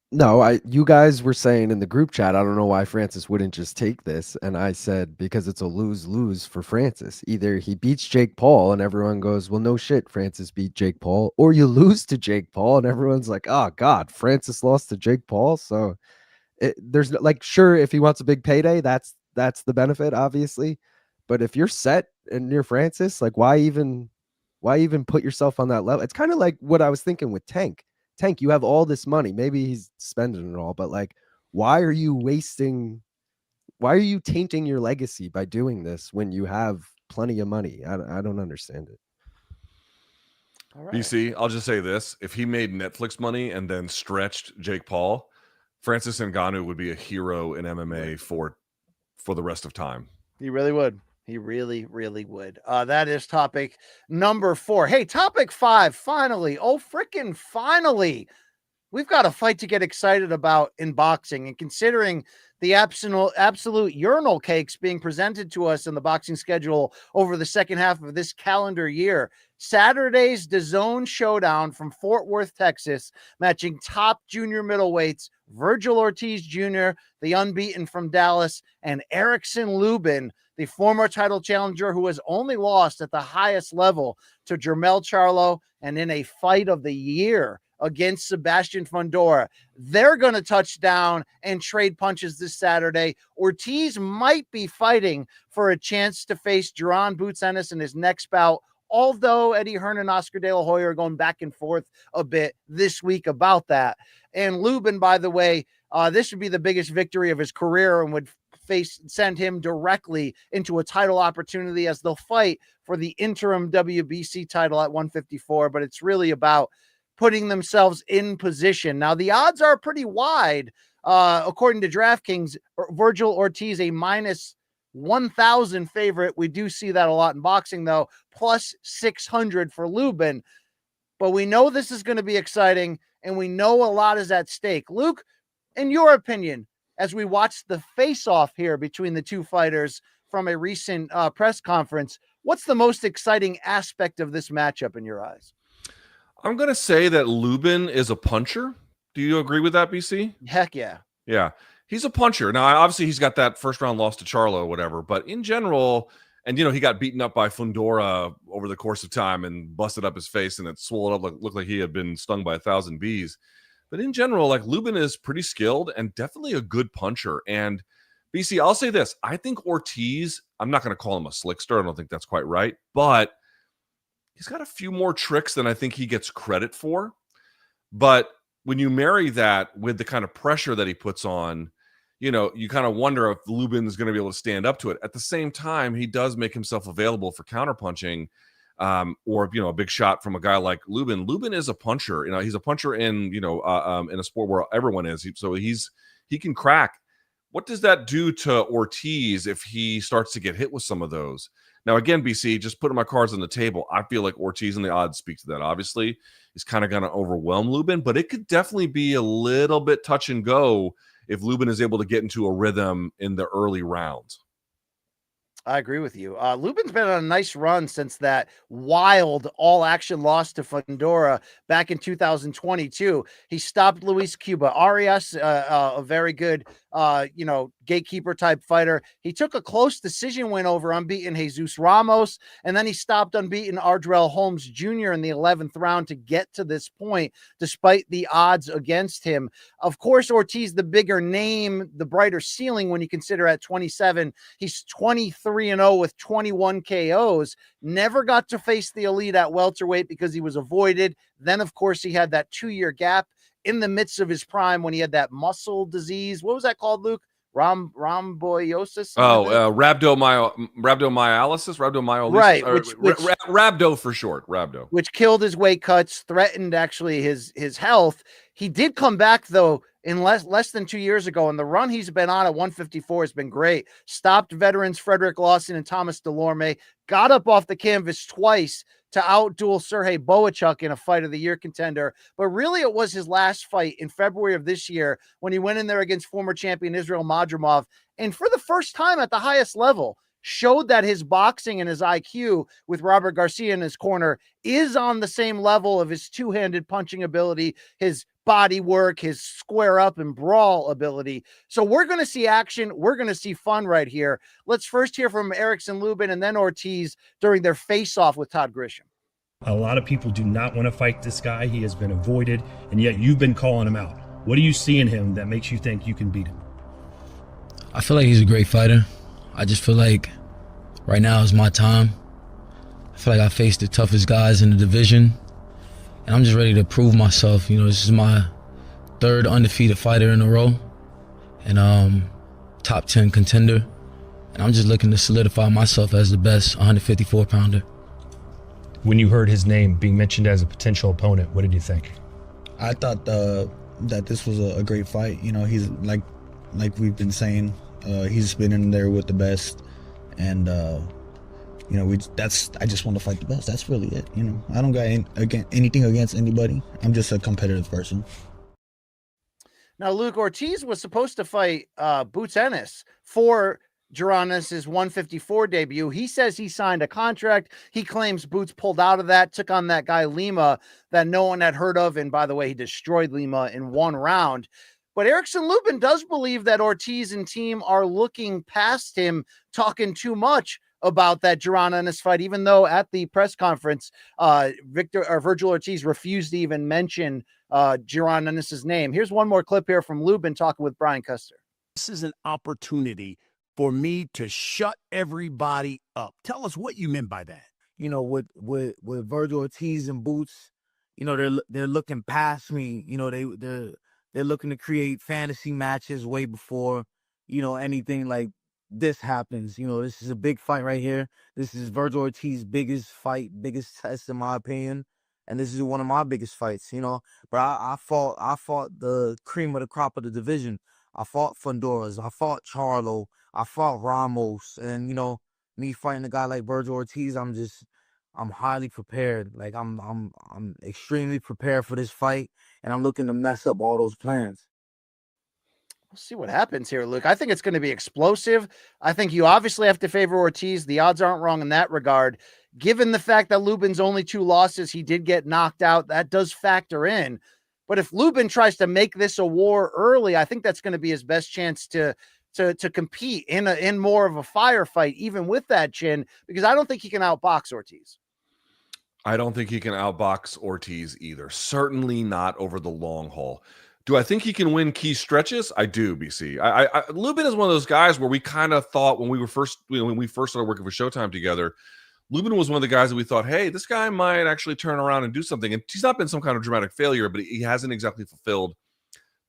No, you guys were saying in the group chat, I don't know why Francis wouldn't just take this. And I said, because it's a lose-lose for Francis. Either he beats Jake Paul and everyone goes, well, no shit, Francis beat Jake Paul. Or you lose to Jake Paul and everyone's like, oh, God, Francis lost to Jake Paul. So there's like, sure, if he wants a big payday, that's that's the benefit, obviously. But if you're set and you're Francis, like why even put yourself on that level? It's kind of like what I was thinking with Tank. Tank, you have all this money. Maybe he's spending it all, but like, why are you tainting your legacy by doing this when you have plenty of money? I don't understand it. All right. BC, I'll just say this. If he made Netflix money and then stretched Jake Paul, Francis Ngannou would be a hero in MMA for the rest of time. He really would. He really, really would. That is topic number 4. Hey, topic 5, finally. Oh, freaking finally. We've got a fight to get excited about in boxing. And considering the absolute urinal cakes being presented to us in the boxing schedule over the second half of this calendar year, Saturday's DAZN showdown from Fort Worth, Texas, matching top junior middleweights Virgil Ortiz Jr., the unbeaten from Dallas, and Erickson Lubin, the former title challenger who has only lost at the highest level to Jermell Charlo, and in a fight of the year against Sebastian Fundora. They're going to touch down and trade punches this Saturday. Ortiz might be fighting for a chance to face Jaron Boots Ennis in his next bout, although Eddie Hearn and Oscar De La Hoya are going back and forth a bit this week about that. And Lubin, by the way, this would be the biggest victory of his career and would send him directly into a title opportunity as they'll fight for the interim WBC title at 154. But it's really about putting themselves in position. Now, the odds are pretty wide. According to DraftKings, Virgil Ortiz, a minus 1,000 favorite. We do see that a lot in boxing, though, plus 600 for Lubin. But we know this is going to be exciting, and we know a lot is at stake. Luke, in your opinion, as we watch the face-off here between the two fighters from a recent press conference, what's the most exciting aspect of this matchup in your eyes? I'm going to say that Lubin is a puncher. Do you agree with that, BC? Heck yeah. Yeah. He's a puncher. Now, obviously, he's got that first round loss to Charlo or whatever, but in general, and, he got beaten up by Fundora over the course of time and busted up his face, and it swelled up, looked like he had been stung by 1,000 bees. But in general, like, Lubin is pretty skilled and definitely a good puncher. And BC, I'll say this. I think Ortiz, I'm not going to call him a slickster. I don't think that's quite right, but he's got a few more tricks than I think he gets credit for. But when you marry that with the kind of pressure that he puts on, you kind of wonder if Lubin is going to be able to stand up to it. At the same time, he does make himself available for counterpunching, or a big shot from a guy like Lubin. Lubin is a puncher. He's a puncher in in a sport where everyone is. He can crack. What does that do to Ortiz if he starts to get hit with some of those? Now, again, BC, just putting my cards on the table, I feel like Ortiz and the odds speak to that. Obviously, he's kind of going to overwhelm Lubin, but it could definitely be a little bit touch and go if Lubin is able to get into a rhythm in the early rounds. I agree with you. Lubin's been on a nice run since that wild all-action loss to Fundora back in 2022. He stopped Luis Cuba Arias, a very good, gatekeeper-type fighter. He took a close decision win over unbeaten Jesus Ramos, and then he stopped unbeaten Ardrell Holmes Jr. in the 11th round to get to this point, despite the odds against him. Of course, Ortiz, the bigger name, the brighter ceiling when you consider at 27. He's 23-0 with 21 KOs. Never got to face the elite at welterweight because he was avoided. Then, of course, he had that 2-year gap in the midst of his prime when he had that muscle disease. What was that called, Luke? Rhabdomyolysis? Rhabdomyolysis? Right. Rhabdo for short. Rhabdo. Which killed his weight cuts, threatened actually his health. He did come back, though, in less than 2 years ago, and the run he's been on at 154 has been great. Stopped veterans Frederick Lawson and Thomas Delorme, got up off the canvas twice to outduel Sergey Boachuk in a fight of the year contender. But really, it was his last fight in February of this year when he went in there against former champion Israel Madrimov, and for the first time at the highest level, showed that his boxing and his IQ with Robert Garcia in his corner is on the same level of his two-handed punching ability, his body work, his square up and brawl ability. So we're going to see action. We're going to see fun right here. Let's first hear from Erickson Lubin and then Ortiz during their face-off with Todd Grisham. A lot of people do not want to fight this guy. He has been avoided, and yet you've been calling him out. What do you see in him that makes you think you can beat him? I feel like he's a great fighter. I just feel like right now is my time. I feel like I faced the toughest guys in the division, and I'm just ready to prove myself. You know, this is my 3rd undefeated fighter in a row, and top 10 contender. And I'm just looking to solidify myself as the best 154-pounder. When you heard his name being mentioned as a potential opponent, what did you think? I thought that this was a great fight. You know, he's like we've been saying, he's been in there with the best, and you know, I just want to fight the best. That's really it. You know, I don't got anything against anybody. I'm just a competitive person. Now, Luke, Ortiz was supposed to fight Boots Ennis for Gironnis' 154 debut. He says he signed a contract. He claims Boots pulled out of that, took on that guy Lima that no one had heard of. And by the way, he destroyed Lima in 1 round. But Erickson Lubin does believe that Ortiz and team are looking past him, talking too much about that Gironnis fight, even though at the press conference, Virgil Ortiz refused to even mention Gironnis' name. Here's one more clip here from Lubin talking with Brian Custer. This is an opportunity for me to shut everybody up. Tell us what you meant by that. You know, with Virgil Ortiz and Boots, you know, they're looking past me. You know, they're looking to create fantasy matches way before, you know, anything like this happens. You know, this is a big fight right here. This is Virgil Ortiz's biggest fight, biggest test in my opinion. And this is one of my biggest fights, you know. But I fought the cream of the crop of the division. I fought Fondoras. I fought Charlo. I fought Ramos. And, you know, me fighting a guy like Virgil Ortiz, I'm highly prepared. Like I'm extremely prepared for this fight, and I'm looking to mess up all those plans. We'll see what happens here, Luke. I think it's going to be explosive. I think you obviously have to favor Ortiz. The odds aren't wrong in that regard. Given the fact that Lubin's only 2 losses, he did get knocked out. That does factor in. But if Lubin tries to make this a war early, I think that's going to be his best chance to compete in more of a firefight, even with that chin, because I don't think he can outbox Ortiz. I don't think he can outbox Ortiz either. Certainly not over the long haul. Do I think he can win key stretches? I do, BC. Lubin is one of those guys where we kind of thought when we first started working for Showtime together, Lubin was one of the guys that we thought, hey, this guy might actually turn around and do something. And he's not been some kind of dramatic failure, but he hasn't exactly fulfilled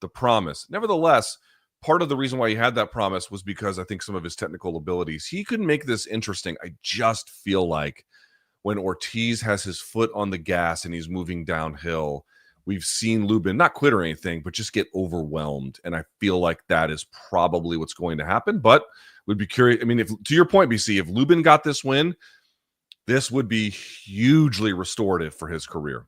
the promise. Nevertheless, part of the reason why he had that promise was because I think some of his technical abilities, he could make this interesting. I just feel like when Ortiz has his foot on the gas and he's moving downhill, we've seen Lubin not quit or anything, but just get overwhelmed. And I feel like that is probably what's going to happen. But would be curious. I mean, if to your point, BC, if Lubin got this win, this would be hugely restorative for his career.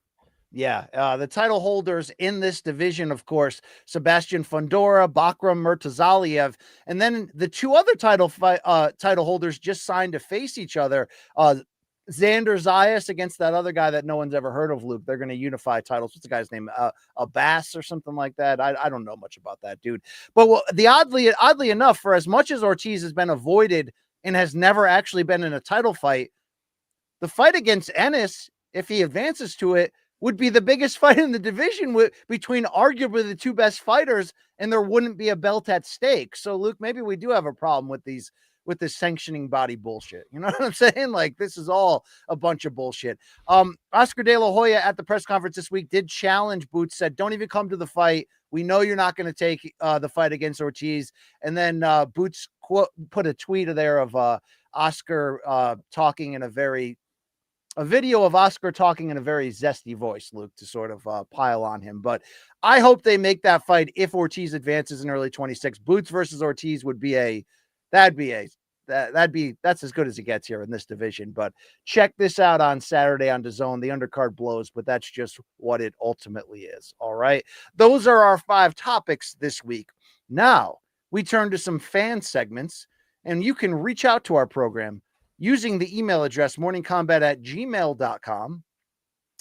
Yeah, the title holders in this division, of course, Sebastian Fundora, Bakram Murtazaliev, and then the 2 other title holders just signed to face each other. Xander Zayas against that other guy that no one's ever heard of, Luke. They're going to unify titles. What's the guy's name? Abbas or something like that. I don't know much about that dude. But oddly enough, for as much as Ortiz has been avoided and has never actually been in a title fight, the fight against Ennis, if he advances to it, would be the biggest fight in the division between arguably the 2 best fighters, and there wouldn't be a belt at stake. So, Luke, maybe we do have a problem with this sanctioning body bullshit. You know what I'm saying? Like, this is all a bunch of bullshit. Oscar De La Hoya at the press conference this week did challenge Boots, said, don't even come to the fight. We know you're not going to take the fight against Ortiz. And then Boots put a tweet there of Oscar talking in a video of Oscar talking in a very zesty voice, Luke, to sort of pile on him. But I hope they make that fight if Ortiz advances in early 26. Boots versus Ortiz would be that's as good as it gets here in this division. But check this out on Saturday on DAZN. The undercard blows, but that's just what it ultimately is. All right. Those are our 5 topics this week. Now we turn to some fan segments, and you can reach out to our program using the email address morningcombat@gmail.com.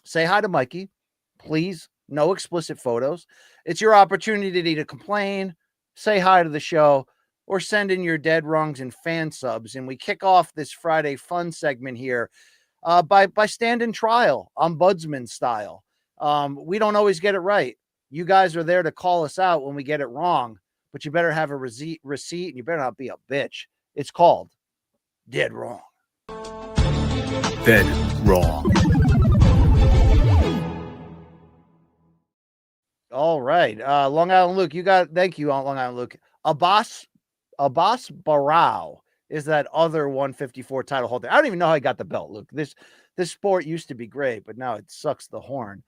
Say hi to Mikey. Please, no explicit photos. It's your opportunity to complain, say hi to the show, or send in your dead wrongs and fan subs. And we kick off this Friday fun segment here by standing trial, ombudsman style. We don't always get it right. You guys are there to call us out when we get it wrong, but you better have a receipt and you better not be a bitch It's called Dead Wrong. Dead Wrong. All right. Long Island Luke, thank you on Long Island Luke. Abbas Barao is that other 154 title holder. I don't even know how he got the belt, Luke. This sport used to be great, but now it sucks the horn.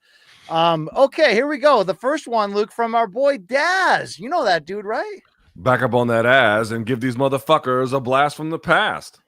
Okay, here we go. The first one, Luke, from our boy Daz. You know that dude, right? Back up on that ass and give these motherfuckers a blast from the past.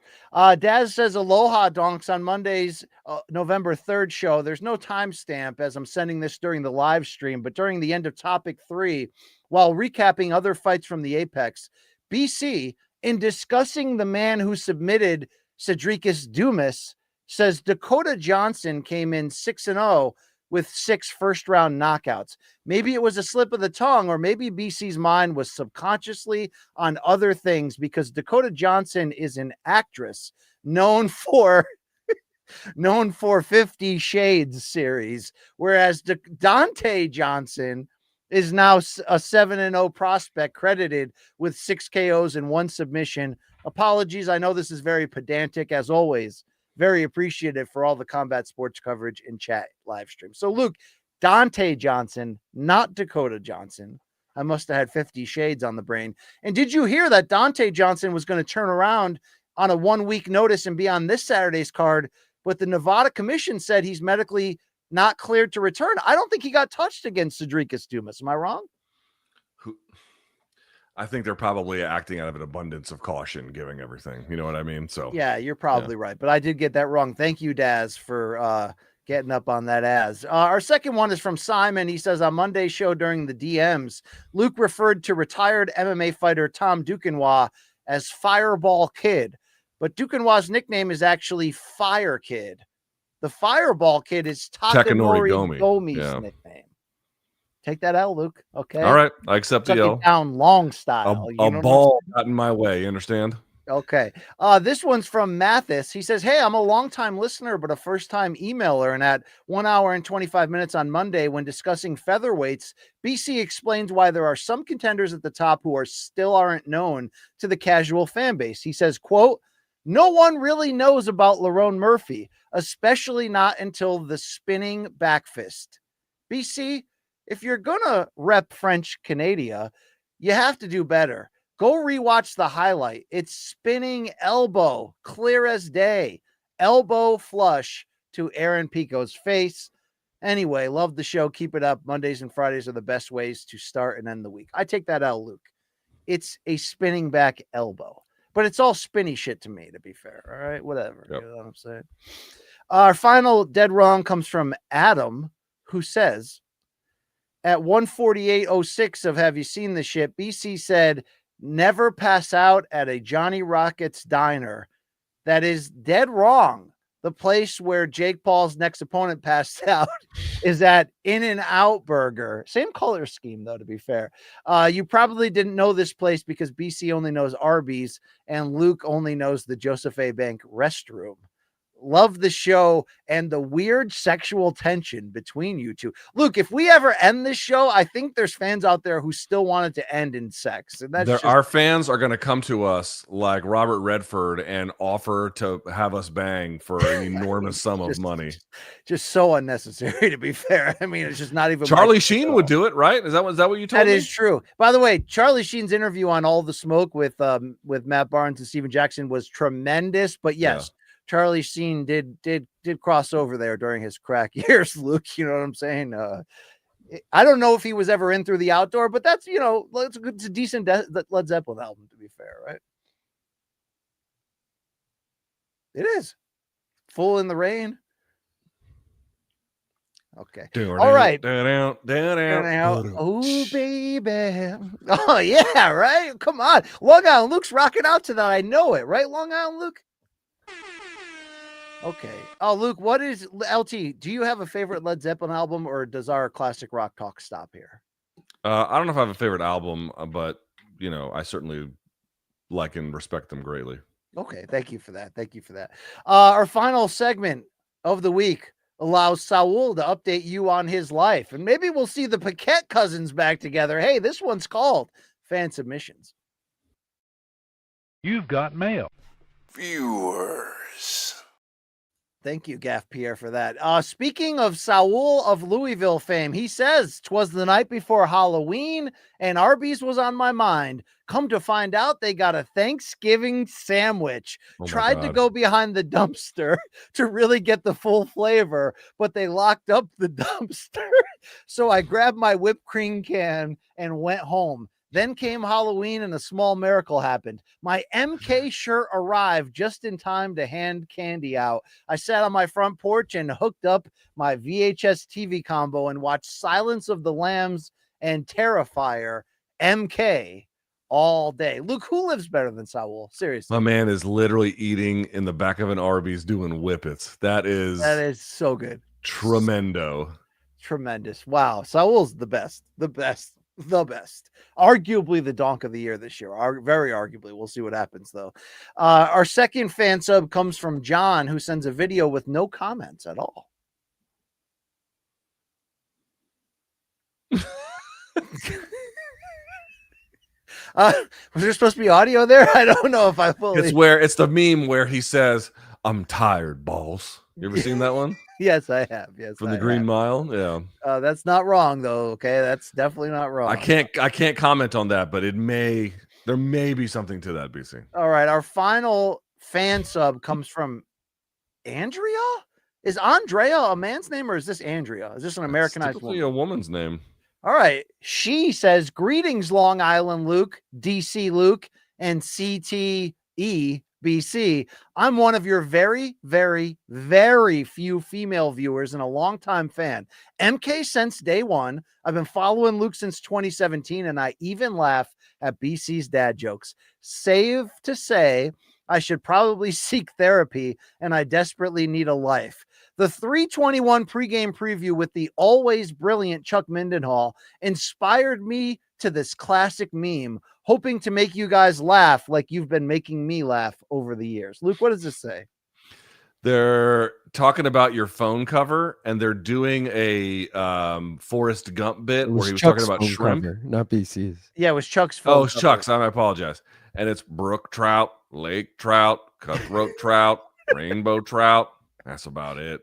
Daz says aloha donks on Monday's November 3rd show. There's no timestamp as I'm sending this during the live stream, but during the end of topic 3, while recapping other fights from the Apex, BC, in discussing the man who submitted Cedricus Dumas, says Dakota Johnson came in 6-0 with 6 first-round knockouts. Maybe it was a slip of the tongue, or maybe BC's mind was subconsciously on other things, because Dakota Johnson is an actress known for 50 Shades series, whereas Dante Johnson is now a 7-0 prospect credited with 6 KOs and 1 submission. Apologies, I know this is very pedantic, as always. Very appreciative for all the combat sports coverage in chat live stream. So, Luke, Dante Johnson, not Dakota Johnson. I must have had 50 Shades on the brain. And did you hear that Dante Johnson was going to turn around on a 1-week notice and be on this Saturday's card, but the Nevada Commission said he's medically not cleared to return? I don't think he got touched against Cedricus Dumas. Am I wrong? I think they're probably acting out of an abundance of caution, giving everything. You know what I mean? So yeah, you're probably right, but I did get that wrong. Thank you, Daz, for getting up on that. Our second one is from Simon. He says, on Monday's show during the DMs, Luke referred to retired MMA fighter Tom Duquesnoy as Fireball Kid, but Duquesnoy's nickname is actually Fire Kid. The Fireball Kid is Takanori Gomi's nickname. Take that L, Luke. Okay. All right. I accept the L. Down long style. A ball got in my way. You understand? Okay. This one's from Mathis. He says, hey, I'm a longtime listener, but a first-time emailer. And at 1 hour and 25 minutes on Monday, when discussing featherweights, BC explains why there are some contenders at the top who still aren't known to the casual fan base. He says, quote, no one really knows about Lerone Murphy, especially not until the spinning back fist. BC, if you're going to rep French Canada, you have to do better. Go rewatch the highlight. It's spinning elbow, clear as day. Elbow flush to Aaron Pico's face. Anyway, love the show. Keep it up. Mondays and Fridays are the best ways to start and end the week. I take that L, Luke. It's a spinning back elbow. But it's all spinny shit to me, to be fair. All right, whatever. Yep. You know what I'm saying? Our final dead wrong comes from Adam, who says, at 148.06 of Have You Seen This Shit, BC said, never pass out at a Johnny Rockets diner. That is dead wrong. The place where Jake Paul's next opponent passed out is at In-N-Out Burger. Same color scheme, though, to be fair. You probably didn't know this place because BC only knows Arby's and Luke only knows the Joseph A. Bank restroom. Love the show and the weird sexual tension between you two. Luke, if we ever end this show, I think there's fans out there who still want it to end in sex. And that's our fans are going to come to us like Robert Redford and offer to have us bang for an enormous sum of money. Just so unnecessary, to be fair. I mean, it's just not even. Charlie Sheen would do it, right? Is that what you told me? That is true. By the way, Charlie Sheen's interview on All the Smoke with Matt Barnes and Steven Jackson was tremendous. But yes. Yeah. Charlie Sheen did cross over there during his crack years, Luke. You know what I'm saying? I don't know if he was ever in Through the Outdoor, but that's, it's a decent Led Zeppelin album, to be fair, right? It is. Full in the Rain. Okay. All right. Oh, baby. Oh, yeah, right? Come on. Long Island Luke's rocking out to that. I know it, right? Long Island Luke? Okay. Oh, Luke, what is LT? Do you have a favorite Led Zeppelin album, or does our classic rock talk stop here? I don't know if I have a favorite album, but I certainly like and respect them greatly. Okay, thank you for that. Our final segment of the week allows Saul to update you on his life, and maybe we'll see the Paquette cousins back together. Hey, this one's called Fan Submissions. You've got mail. Viewers. Thank you, Gaff Pierre, for that. Speaking of Saul of Louisville fame, he says, "'Twas the night before Halloween, and Arby's was on my mind. Come to find out, they got a Thanksgiving sandwich. Oh my Tried to God. go behind the dumpster to really get the full flavor, but they locked up the dumpster. So I grabbed my whipped cream can and went home. Then came Halloween and a small miracle happened. My MK shirt arrived just in time to hand candy out. I sat on my front porch and hooked up my VHS TV combo and watched Silence of the Lambs and Terrifier MK all day." Luke, who lives better than Saul? Seriously. My man is literally eating in the back of an Arby's doing whippets. That is so good. Tremendo. Tremendous. Wow. Saul's the best. Arguably the donk of the year this year. Very arguably. We'll see what happens, though. Our second fan sub comes from John, who sends a video with no comments at all. Was there supposed to be audio there? I don't know if I fully. It's the meme where he says, "I'm tired, balls." You ever seen that one? Yes, I have. Yes, From the Green Mile. Yeah. That's not wrong, though. Okay, that's definitely not wrong. I can't comment on that, but there may be something to that, BC. All right, our final fan sub comes from Andrea. Is Andrea a man's name, or is this Andrea? Is this an Americanized Typically woman? a woman's name. All right. She says, "Greetings, Long Island Luke, DC Luke, and CTE BC. I'm one of your very, very, very few female viewers and a longtime fan. MK since day one. I've been following Luke since 2017, and I even laugh at BC's dad jokes. Safe to say, I should probably seek therapy, and I desperately need a life. The 321 pregame preview with the always brilliant Chuck Mindenhall inspired me to this classic meme, hoping to make you guys laugh like you've been making me laugh over the years." Luke, what does this say? They're talking about your phone cover, and they're doing a Forrest Gump bit where he was talking about shrimp. Cover, not BC's. Yeah, it was Chuck's phone. Oh, it's Chuck's. I apologize. And it's brook trout, lake trout, cutthroat trout, rainbow trout. That's about it.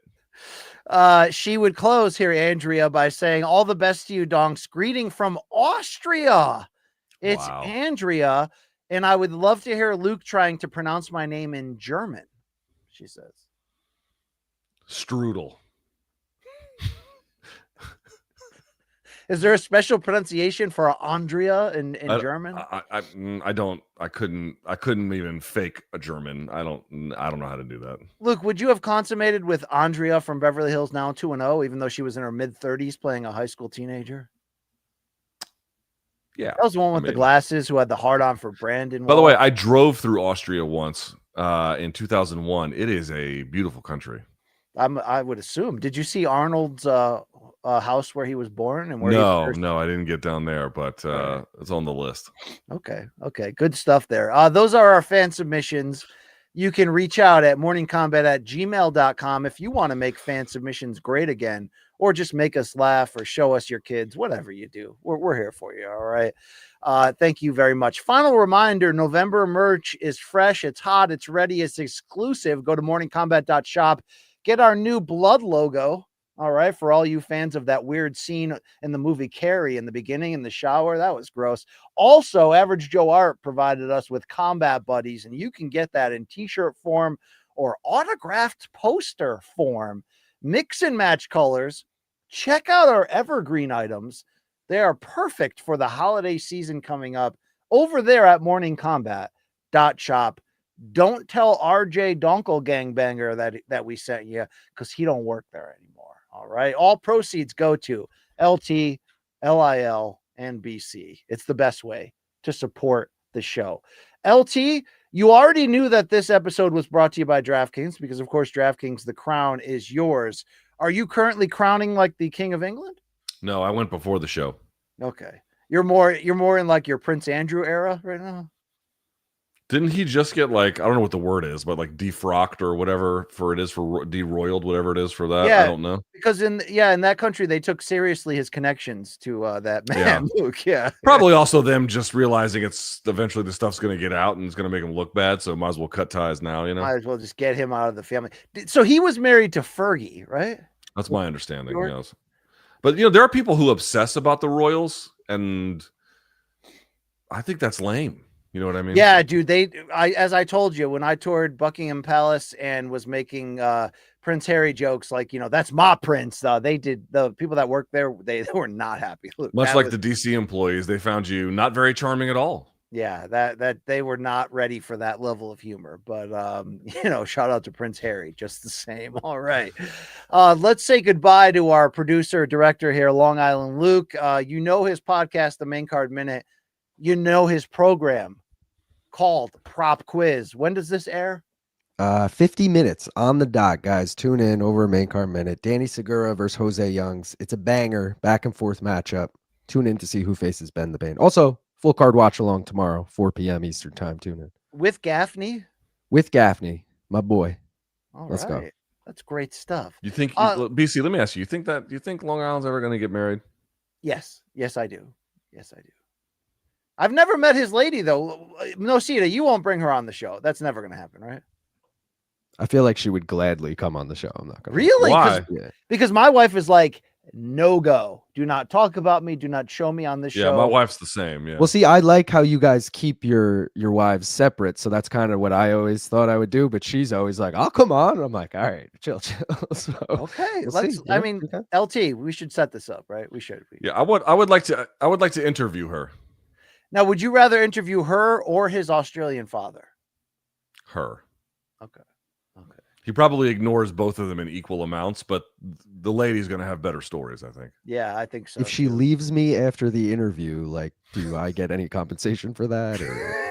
She would close here, Andrea, by saying, "All the best to you, donks. Greeting from Austria." It's Wow. Andrea, and I would love to hear Luke trying to pronounce my name in German, she says. Strudel. Is there a special pronunciation for Andrea in German? I couldn't even fake a German. I don't know how to do that. Luke, would you have consummated with Andrea from Beverly Hills 90210, even though she was in her mid-30s playing a high school teenager? Yeah. That was the one with the glasses who had the heart on for Brandon. By the way, I drove through Austria once in 2001. It is a beautiful country. I would assume. Did you see Arnold's house where he was born and where? No, I didn't get down there, but it's on the list. Okay, good stuff there. Those are our fan submissions. You can reach out at morningcombat@gmail.com if you want to make fan submissions great again, or just make us laugh or show us your kids, whatever you do. We're here for you. All right. Thank you very much. Final reminder, November merch is fresh. It's hot. It's ready. It's exclusive. Go to morningcombat.shop. Get our new blood logo. All right. For all you fans of that weird scene in the movie Carrie in the beginning in the shower, that was gross. Also, Average Joe Art provided us with combat buddies, and you can get that in t-shirt form or autographed poster form. Mix and match colors. Check out our evergreen items. They are perfect for the holiday season coming up over there at morningcombat.shop. Don't tell RJ Donkel Gangbanger that we sent you, because he don't work there anymore. All right. All proceeds go to LT, LIL, and BC. It's the best way to support the show. LT, you already knew that this episode was brought to you by DraftKings, because of course, DraftKings, the crown is yours. Are you currently crowning like the King of England? No, I went before the show. Okay. You're more in like your Prince Andrew era right now? Didn't he just get like, I don't know what the word is, but like defrocked or whatever for deroiled, whatever it is for that. I don't know. Because in that country they took seriously his connections to that man, Luke. Yeah. Probably also them just realizing it's eventually the stuff's going to get out and it's going to make him look bad. So might as well cut ties now, you know? Might as well just get him out of the family. So he was married to Fergie, right? That's my understanding. Yes. But, you know, there are people who obsess about the Royals, and I think that's lame. You know what I mean? Yeah, dude. As I told you, when I toured Buckingham Palace and was making Prince Harry jokes, like, you know, that's my prince. The people that worked there, they were not happy. Much like the DC employees, they found you not very charming at all. Yeah, that they were not ready for that level of humor. But you know, shout out to Prince Harry, just the same. All right. Let's say goodbye to our producer, director here, Long Island Luke. You know his podcast, The Main Card Minute. You know his program called Prop Quiz. When does this air? 50 minutes on the dot, guys. Tune in over Main Card Minute. Danny Segura versus Jose Youngs. It's a banger, back and forth matchup. Tune in to see who faces Ben the Bane. Also, full card watch along tomorrow, 4 p.m. Eastern time. Tune in. With Gaffney? With Gaffney, my boy. Let's go. That's great stuff. You think, BC, let me ask you, you think Long Island's ever going to get married? Yes. Yes, I do. Yes, I do. I've never met his lady, though. No, Sita, you won't bring her on the show. That's never going to happen, right? I feel like she would gladly come on the show. I'm not going to. Really? Why? Because my wife is like, no go. Do not talk about me. Do not show me on the show. Yeah, my wife's the same. Yeah. Well, see, I like how you guys keep your wives separate. So that's kind of what I always thought I would do. But she's always like, "I'll come on." I'm like, "All right, chill." So, okay, we'll let's. see. I mean, LT, we should set this up, right? We should. Yeah, I would like to interview her. Now, would you rather interview her or his Australian father? Her. Okay. He probably ignores both of them in equal amounts, but the lady's going to have better stories, I think. Yeah, I think so. If she leaves me after the interview, like, do I get any compensation for that? Or...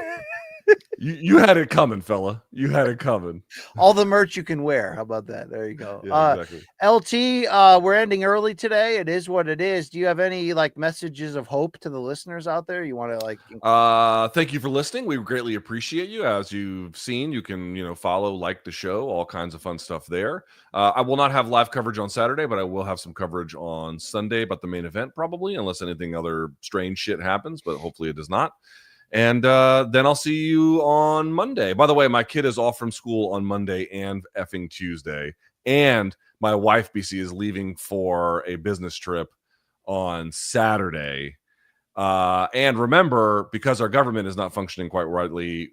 You had it coming, fella. You had it coming. All the merch you can wear. How about that? There you go. Yeah, exactly. LT, we're ending early today. It is what it is. Do you have any like messages of hope to the listeners out there? You want to like thank you for listening. We greatly appreciate you. As you've seen, you can, follow, like the show, all kinds of fun stuff there. I will not have live coverage on Saturday, but I will have some coverage on Sunday about the main event, probably, unless anything other strange shit happens, but hopefully it does not. And then I'll see you on Monday. By the way, my kid is off from school on Monday and effing Tuesday. And my wife, BC, is leaving for a business trip on Saturday. And remember, because our government is not functioning quite rightly,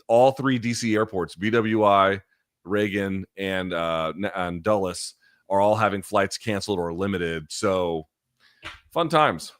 all 3 DC airports, BWI, Reagan, and Dulles, are all having flights canceled or limited. So fun times.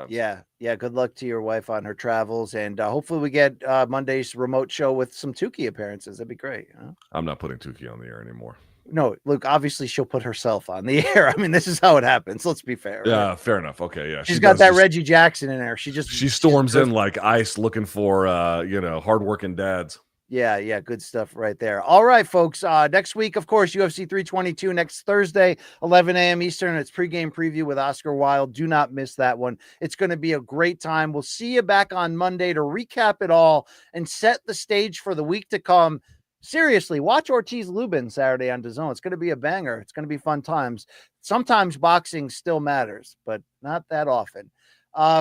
Yeah. Good luck to your wife on her travels, and hopefully we get Monday's remote show with some Tukey appearances. That'd be great. Huh? I'm not putting Tukey on the air anymore. No, Luke. Obviously, she'll put herself on the air. I mean, this is how it happens. Let's be fair. Right? Yeah, fair enough. Okay, yeah. She's got that Reggie Jackson in there. She storms in like ice, looking for hardworking dads. Yeah, good stuff right there. All right, folks. Next week, of course, UFC 322 next Thursday, 11 a.m. Eastern. It's pregame preview with Oscar Wilde. Do not miss that one. It's going to be a great time. We'll see you back on Monday to recap it all and set the stage for the week to come. Seriously, watch Ortiz Lubin Saturday on DAZN. It's going to be a banger. It's going to be fun times. Sometimes boxing still matters, but not that often.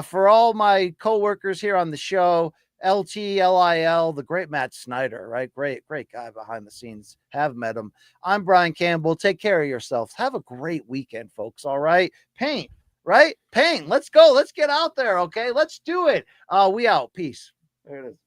For all my coworkers here on the show, LT, LIL, the great Matt Snyder, right? Great guy behind the scenes. Have met him. I'm Brian Campbell. Take care of yourselves. Have a great weekend, folks. All right. Paint, right? Paint. Let's go. Let's get out there. Okay. Let's do it. We out. Peace. There it is.